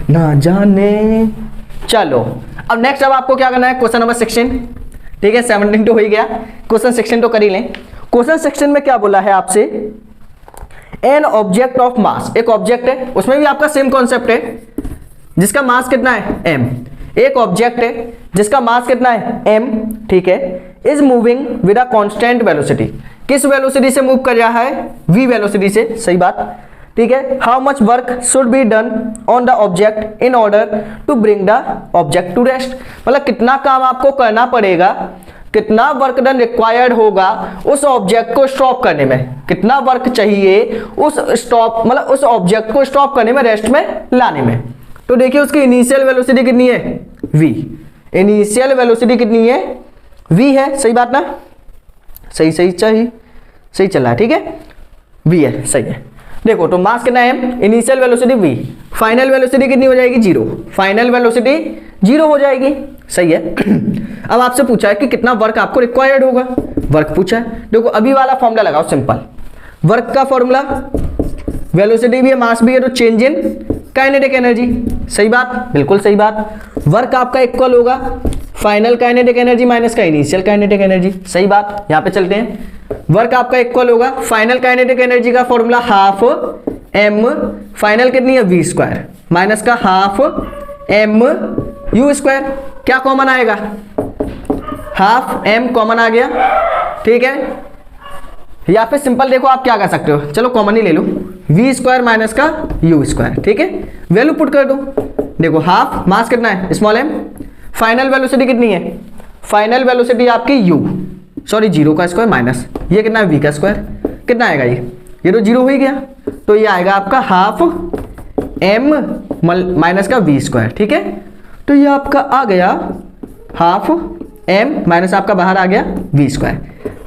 ना जाने। चलो अब नेक्स्ट, अब आपको क्या करना है? क्वेश्चन नंबर 16, ठीक है। 17 तो हो ही गया, क्वेश्चन 16 तो कर ही लें। क्वेश्चन 16 में क्या बोला है आपसे? एन ऑब्जेक्ट ऑफ मास, एक ऑब्जेक्ट है, उसमें भी आपका सेम कॉन्सेप्ट है, जिसका मास कितना है? m। एक ऑब्जेक्ट है जिसका मास कितना है? m, ठीक है। Is moving with a constant velocity, किस वेलोसिटी से मूव कर रहा है? v वेलोसिटी से, सही बात, ठीक है। How much work should be done on the object in order to bring the object to rest, मतलब कितना काम आपको करना पड़ेगा, कितना वर्क डन रिक्वायर्ड होगा उस ऑब्जेक्ट को स्टॉप करने में, कितना वर्क चाहिए उस स्टॉप, मतलब उस ऑब्जेक्ट को स्टॉप करने में, रेस्ट में लाने में। तो देखिए उसकी इनिशियल वेलोसिटी कितनी है? v। इनिशियल वेलोसिटी कितनी है? v है, सही बात ना? सही चल रहा है, ठीक है। v है, सही है। देखो तो मास कितना है? m, initial velocity v, final velocity कितनी हो जाएगी? 0। फाइनल वेलोसिटी 0 हो जाएगी, सही है। अब आपसे पूछा है कि कितना वर्क आपको रिक्वायर्ड होगा, वर्क पूछा है। देखो अभी वाला फॉर्मूला लगाओ, सिंपल। वर्क का फॉर्मूला, वेलोसिटी भी है, मास भी है, तो चेंज इन काइनेटिक एनर्जी, सही बात, बिल्कुल सही बात। वर्क आपका इक्वल होगा फाइनल काइनेटिक एनर्जी माइनस का इनिशियल काइनेटिक एनर्जी, सही बात। यहां पे चलते हैं। वर्क आपका इक्वल होगा फाइनल काइनेटिक एनर्जी का फॉर्मूला हाफ m, फाइनल कितनी है? v स्क्वायर, माइनस का हाफ m u स्क्वायर। क्या कॉमन आएगा? हाफ m कॉमन आ गया, ठीक है। या फिर सिंपल देखो आप क्या कर सकते हो, चलो कॉमन ही ले लो, v स्क्वायर माइनस का u स्क्वायर, ठीक है। वैल्यू पुट कर दो। देखो हाफ, मास कितना है? स्मॉल m, फाइनल वेलोसिटी कितनी है? फाइनल वेलोसिटी आपकी u, सॉरी 0 का स्क्वायर माइनस ये कितना है? v का स्क्वायर। कितना आएगा ये तो 0 हो ही गया, तो ये आएगा आपका हाफ m माइनस का v स्क्वायर, ठीक है। तो ये आपका आ गया हाफ m माइनस आपका बाहर आ गया v स्क्वायर,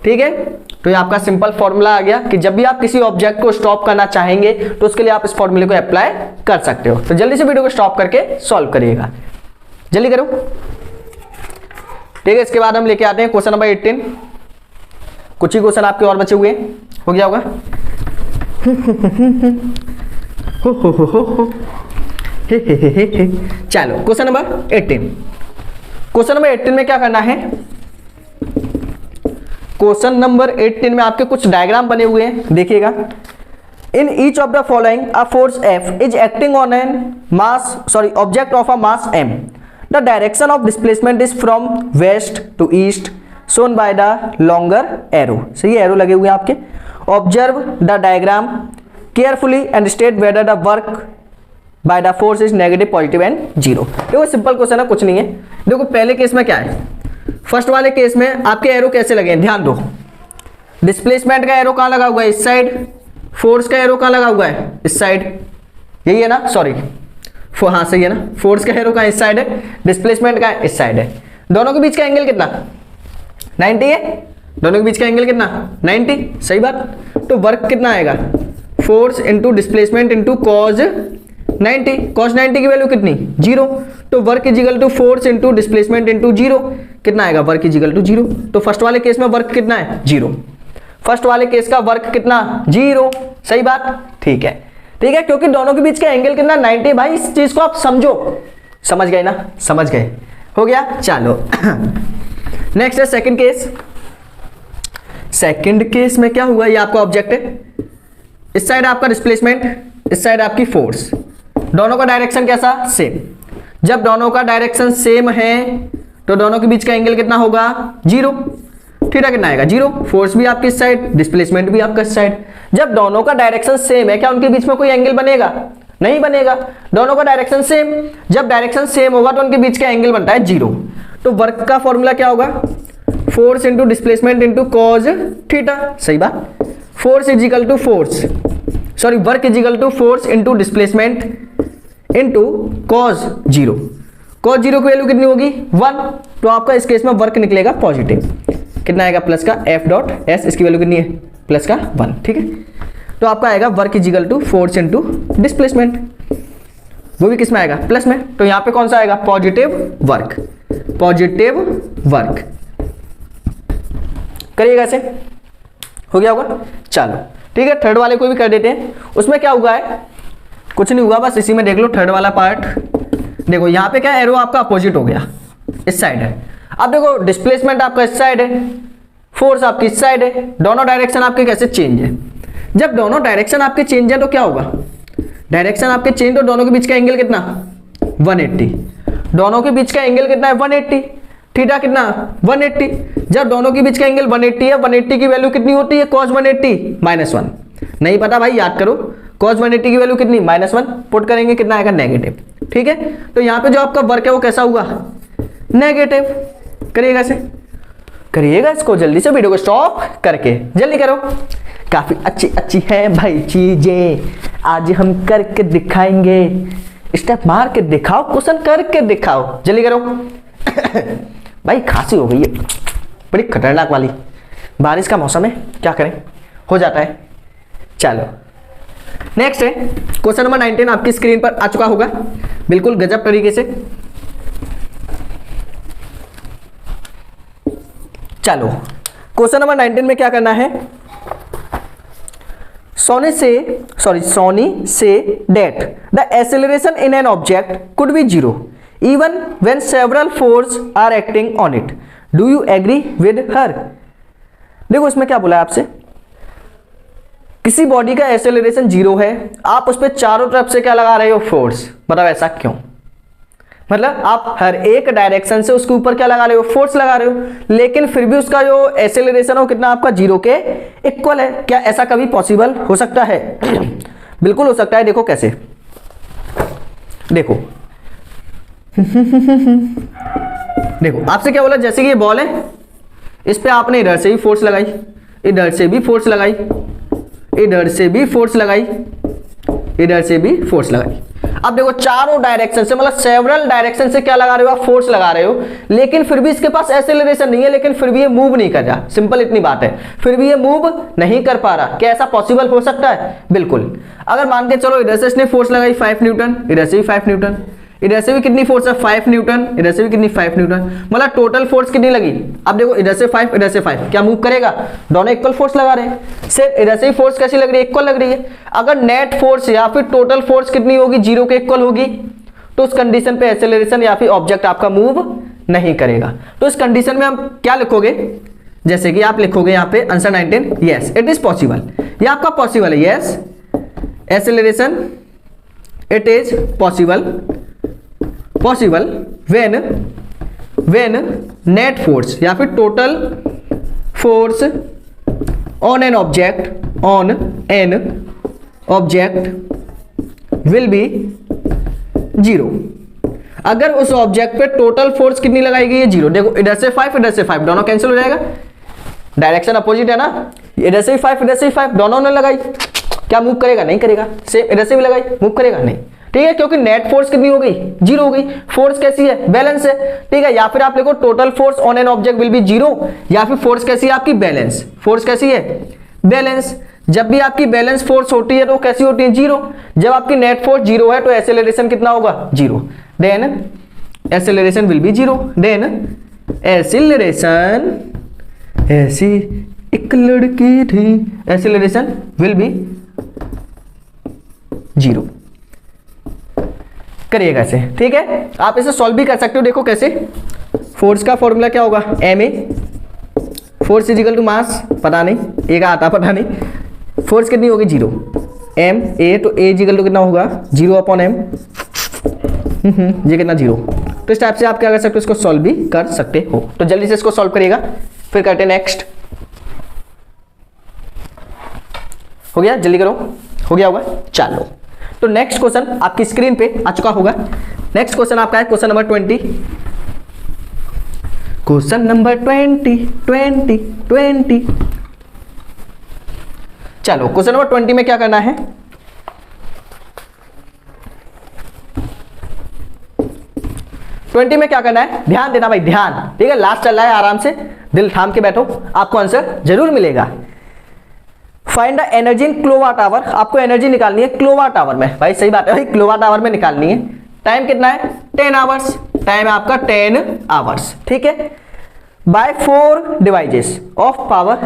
ठीक है। तो ये आपका सिंपल फॉर्मूला आ गया कि जब भी आप किसी ऑब्जेक्ट को स्टॉप करना चाहेंगे तो उसके लिए आप इस फॉर्मूले को अप्लाई कर सकते हो। तो जल्दी से वीडियो को स्टॉप करके सॉल्व करिएगा, जल्दी करो, ठीक है। इसके बाद हम लेके आते हैं क्वेश्चन नंबर 18। कुछ ही क्वेश्चन आपके और बचे हुए, हो गया होगा। चलो क्वेश्चन नंबर 18। क्वेश्चन नंबर 18 में क्या करना है? क्वेश्चन नंबर 18 में आपके कुछ डायग्राम बने हुए हैं, देखिएगा। In each of the following a force F is acting on an object of a mass M. The direction of displacement is from west to east shown by the longer arrow. सही arrow लगे हुए हैं आपके। Observe the diagram carefully and state whether the work by the force is negative, positive and zero. देखो simple question है, कुछ नहीं है। देखो पहले केस में क्या है, फर्स्ट वाले केस में आपके एरो कैसे लगे हैं, ध्यान दो। डिस्प्लेसमेंट का एरो कहाँ लगा हुआ है? इस साइड। फोर्स का एरो कहाँ लगा हुआ है? इस साइड। यही है ना, सॉरी हाँ सही है ना। फोर्स का एरो का इस साइड है, डिस्प्लेसमेंट का इस साइड है। दोनों के बीच का एंगल कितना? 90 है। दोनों के बीच का एंगल कितना? 90, सही बात। तो वर्क कितना आएगा? Force into displacement into cos 90, cos 90 की वैल्यू कितनी 0, तो work is equal to force into displacement into 0, कितना आएगा वर्क इज इक्वल टू 0। तो फर्स्ट वाले केस में वर्क कितना है 0, फर्स्ट वाले केस का वर्क कितना 0, सही बात, ठीक है क्योंकि दोनों के बीच का एंगल कितना 90। भाई इस चीज को आप समझो, समझ गए ना, समझ गए, हो गया। चलो नेक्स्ट है सेकंड केस। सेकंड केस में क्या हुआ, ये आपका ऑब्जेक्ट है, इस साइड आपका डिस्प्लेसमेंट, इस साइड आपकी फोर्स, दोनों का डायरेक्शन कैसा सेम। जब दोनों का डायरेक्शन सेम है तो दोनों के बीच का एंगल कितना होगा 0, थीटा कितना आएगा 0, फोर्स भी आपकी इस साइड, डिस्प्लेसमेंट भी आपका इस साइड। जब दोनों का डायरेक्शन सेम है क्या उनके बीच में कोई एंगल बनेगा, नहीं बनेगा, दोनों का डायरेक्शन सेम। जब डायरेक्शन सेम होगा तो उनके बीच का एंगल बनता है 0। तो वर्क का फॉर्मूला क्या होगा, force into displacement into cos theta, सही बात। Force is equal to force, sorry work is equal to force into displacement into cos 0। Cos 0 की वैल्यू कितनी होगी 1, तो आपका इस केस में वर्क निकलेगा पॉजिटिव, कितना आएगा प्लस का एफ डॉट एस, इसकी वैल्यू कितनी है प्लस का 1, ठीक है। तो आपका आएगा work is equal to force into displacement, वो भी किस में आएगा प्लस में, तो यहां पे कौन सा आएगा पॉजिटिव वर्क, पॉजिटिव वर्क। करिएगा ऐसे, हो गया होगा। चलो ठीक है, थर्ड वाले को भी कर देते हैं। उसमें क्या हुआ है, कुछ नहीं हुआ, बस इसी में देख लो थर्ड वाला पार्ट। देखो यहाँ पे क्या एरो आपका अपोजिट हो गया, इस साइड है। अब देखो डिस्प्लेसमेंट आपका इस साइड है, फोर्स आपकी इस साइड है, दोनों डायरेक्शन आपके कैसे चेंज है। जब दोनों डायरेक्शन आपके चेंज है तो क्या होगा, डायरेक्शन आपके चेंज, तो दोनों के बीच का एंगल कितना 180, दोनों के बीच का एंगल कितना है 180, थीटा कितना 180। जब दोनों के बीच का एंगल 180 है, 180 की वैल्यू कितनी होती है cos 180 -1, नहीं पता भाई याद करो, cos 180 की वैल्यू कितनी -1, पुट करेंगे कितना आएगा नेगेटिव, ठीक है। तो यहाँ पे जो आपका वर्क है वो कैसा हुआ नेगेटिव। करिएगा इसे, करिएगा इसको जल्दी से, वीडियो को स्टॉप करके जल्दी करो। काफी अच्छी अच्छी है भाई चीजें, आज हम करके दिखाएंगे, स्टेप मार के दिखाओ, क्वेश्चन करके दिखाओ, जल्दी करो। भाई खांसी हो गई है बड़ी खतरनाक वाली, बारिश का मौसम है, क्या करें, हो जाता है। चलो नेक्स्ट है क्वेश्चन नंबर 19, आपकी स्क्रीन पर आ चुका होगा बिल्कुल गजब तरीके से। चलो क्वेश्चन नंबर 19 में क्या करना है, सोनी से that the acceleration in an object could be 0 even when several forces are acting on it. Do you agree with her? देखो इसमें क्या बोला है आपसे, किसी बॉडी का एक्सेलरेशन 0 है, आप उस पर चारों तरफ से क्या लगा रहे हो फोर्स, मतलब ऐसा क्यों, मतलब आप हर एक डायरेक्शन से उसके ऊपर क्या लगा रहे हो फोर्स लगा रहे हो, लेकिन फिर भी उसका जो एक्सेलरेशन हो कितना आपका 0 के इक्वल है। क्या ऐसा कभी पॉसिबल हो सकता है? बिल्कुल हो सकता है। देखो कैसे, देखो देखो आपसे क्या बोला, जैसे कि ये बॉल है, इस पे आपने इधर से भी फोर्स लगाई, इधर से भी फोर्स लगाई, इधर से भी फोर्स लगाई, इधर से भी फोर्स लगाई। अब देखो चारों डायरेक्शन से, मतलब सेवरल डायरेक्शन से क्या लगा रहे हो आप फोर्स लगा रहे हो, लेकिन फिर भी इसके पास एक्सेलरेशन नहीं है, लेकिन फिर भी ये मूव नहीं कर रहा। सिंपल इतनी बात है, फिर भी ये मूव नहीं कर पा रहा। क्या ऐसा पॉसिबल हो सकता है? बिल्कुल। अगर मान के चलो इधर से इसने फोर्स लगाई 5 न्यूटन, इधर से भी 5 न्यूटन, इधर से भी कितनी फोर्स है 5 न्यूटन, इधर से भी कितनी 5 न्यूटन, मतलब टोटल फोर्स कितनी लगी। अब देखो इधर से 5 इधर से 5, क्या मूव करेगा? दोनों इक्वल फोर्स लगा रहे हैं। सिर्फ इधर से ही फोर्स कैसी लग रही है? इक्वल लग रही है। अगर नेट फोर्स या फिर टोटल फोर्स कितनी होगी? 0 के इक्वल होगी, तो उस कंडीशन पे एक्सेलरेशन या फिर ऑब्जेक्ट आपका मूव नहीं करेगा। तो इस कंडीशन में हम क्या लिखोगे, जैसे कि आप लिखोगे यहाँ पे answer 19, yes it is possible. ये आपका पॉसिबल है, yes acceleration it is possible when net force या फिर total force on an object will be 0। अगर उस ऑब्जेक्ट पे टोटल फोर्स कितनी लगाई गई है? 0। देखो इधर से 5 इधर से 5, दोनों कैंसिल हो जाएगा, डायरेक्शन अपोजिट है ना, इधर से भी 5 इधर से भी 5, दोनों ने लगाई, क्या मूव करेगा? नहीं करेगा। सेम इधर से भी लगाई, मूव करेगा? नहीं। ठीक है, क्योंकि नेट फोर्स कितनी हो गई? 0 हो गई। फोर्स कैसी है? बैलेंस है। ठीक है, या फिर आप लिखो total force on an object will be 0, या फिर फोर्स कैसी है आपकी? बैलेंस। फोर्स कैसी है? बैलेंस। जब भी आपकी बैलेंस फोर्स होती है तो कैसी होती है, जीरो। जब आपकी नेट फोर्स जीरो है तो एक्सेलरेशन कितना होगा, zero. Then acceleration will be zero. Then acceleration, ऐसी एक लड़की थी, एक्सेलरेशन विल बी जीरो। करिएगा ऐसे, ठीक है। आप इसे सॉल्व भी कर सकते हो, देखो कैसे। फोर्स का फॉर्मूला क्या होगा, M A, force equal to mass, पता नहीं, ए का आता पता नहीं। फोर्स कितनी होगी, जीरो। एम ए, तो ए इजिकल टू कितना होगा, जीरो अपॉन एम, ये कितना, जीरो। तो इस टाइप से आप क्या कर सकते हो, इसको सॉल्व भी कर सकते हो। तो जल्दी से इसको सॉल्व करिएगा, फिर करते हैं नेक्स्ट। हो गया, जल्दी करो, हो गया होगा, चलो। तो नेक्स्ट क्वेश्चन आपकी स्क्रीन पे आ चुका होगा। नेक्स्ट क्वेश्चन आपका है क्वेश्चन नंबर 20। Question number 20। चलो क्वेश्चन नंबर 20 में क्या करना है, में क्या करना है, ध्यान देना भाई, ध्यान, ठीक है। लास्ट चल रहा है, आराम से दिल थाम के बैठो, आपको आंसर जरूर मिलेगा। Find the energy in kilowatt hour, आपको एनर्जी निकालनी है किलोवाट आवर में। भाई सही बात है भाई, किलोवाट आवर में निकालनी है। टाइम कितना है, 10 आवर्स, टाइम है आपका 10 आवर्स, ठीक है। बाय 4 डिवाइसेस ऑफ पावर,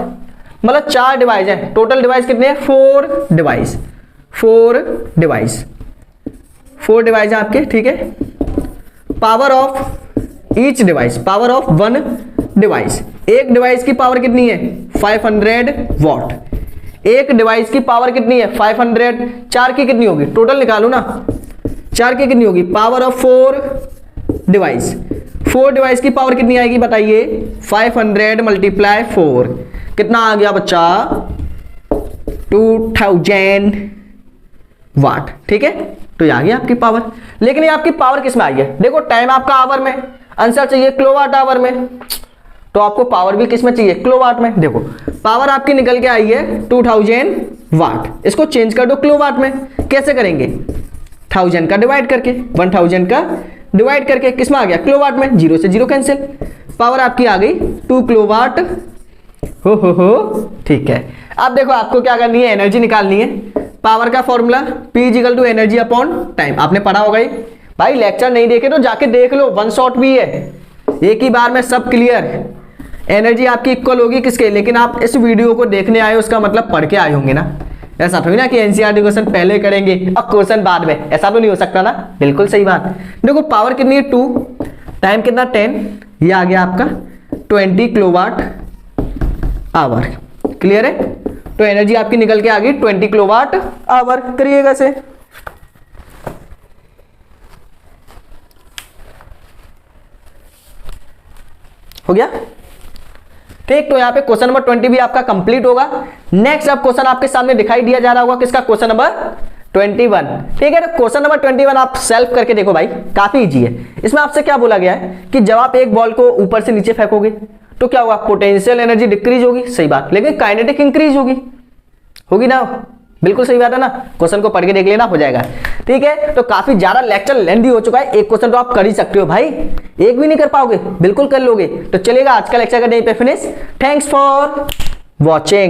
मतलब 4 डिवाइस है, टोटल डिवाइस कितने हैं, 4 डिवाइस, 4 डिवाइस है आपके, ठीक है। Power of each device, power of 1 device, एक डिवाइस की पावर कितनी है, 500 वॉट। एक डिवाइस की पावर कितनी है, 500, 4 की कितनी होगी, टोटल निकालो ना, 4 की कितनी होगी, पावर ऑफ 4 डिवाइस, 4 डिवाइस की पावर कितनी आएगी बताइए, 500 मल्टीप्लाई 4, कितना आ गया बच्चा, 2000 वाट, ठीक है। तो ये आ गई आपकी पावर। लेकिन ये आपकी पावर किस में आई है, देखो टाइम आपका आवर में, आंसर चाहिए किलोवाट आवर में, तो आपको पावर भी किस में चाहिए, किलोवाट में। देखो पावर आपकी निकल के आई है 2000 वाट, इसको चेंज कर दो किलोवाट में, कैसे करेंगे, 1000 का डिवाइड करके, 1000 का डिवाइड करके, किस में आ गया, किलोवाट में, जीरो से जीरो कैंसिल, पावर आपकी आ गई 2 किलोवाट। हो, ठीक है। अब देखो आपको क्या करनी है, एनर्जी निकालनी है। पावर का formula P equal to energy upon time, आपने पढ़ा होगा ही भाई, लेक्चर नहीं देखे तो जाके देख लो, 1 शॉट भी है, एक ही बार में सब क्लियर। एनर्जी आपकी इक्वल होगी किसके, लेकिन आप इस वीडियो को देखने आए हो उसका मतलब पढ़ के आए होंगे ना, ऐसा थोड़ी ना कि एनसीईआरटी क्वेश्चन पहले करेंगे और क्वेश्चन बाद में, ऐसा तो नहीं हो सकता ना, बिल्कुल सही बात। देखो पावर कितनी है 2, टाइम कितना 10, ये आ गया आपका 20 किलोवाट आवर, क्लियर है। तो एनर्जी आपकी निकल के आ गई 20 किलोवाट आवर, करिएगा से। हो गया, ठीक। तो यहाँ पे क्वेश्चन नंबर 20 भी आपका कंप्लीट होगा। नेक्स्ट अब क्वेश्चन आपके सामने दिखाई दिया जा रहा होगा, किसका, क्वेश्चन नंबर 21, ठीक है। तो क्वेश्चन नंबर 21 आप सेल्फ करके देखो भाई, काफी इजी है। इसमें आपसे क्या बोला गया है कि जब आप एक बॉल को ऊपर से नीचे फेंकोगे तो क्या होगा, पोटेंशियल एनर्जी डिक्रीज होगी, सही बात, लेकिन काइनेटिक इंक्रीज होगी ना, बिल्कुल सही बात है ना। क्वेश्चन को पढ़ के देख लेना, हो जाएगा, ठीक है। तो काफी ज्यादा लेक्चर लेंथी हो चुका है, एक क्वेश्चन तो आप कर ही सकते हो भाई, एक भी नहीं कर पाओगे, बिल्कुल कर लोगे। तो चलेगा, आज का लेक्चर का यहीं पे फिनिश। Thanks for watching.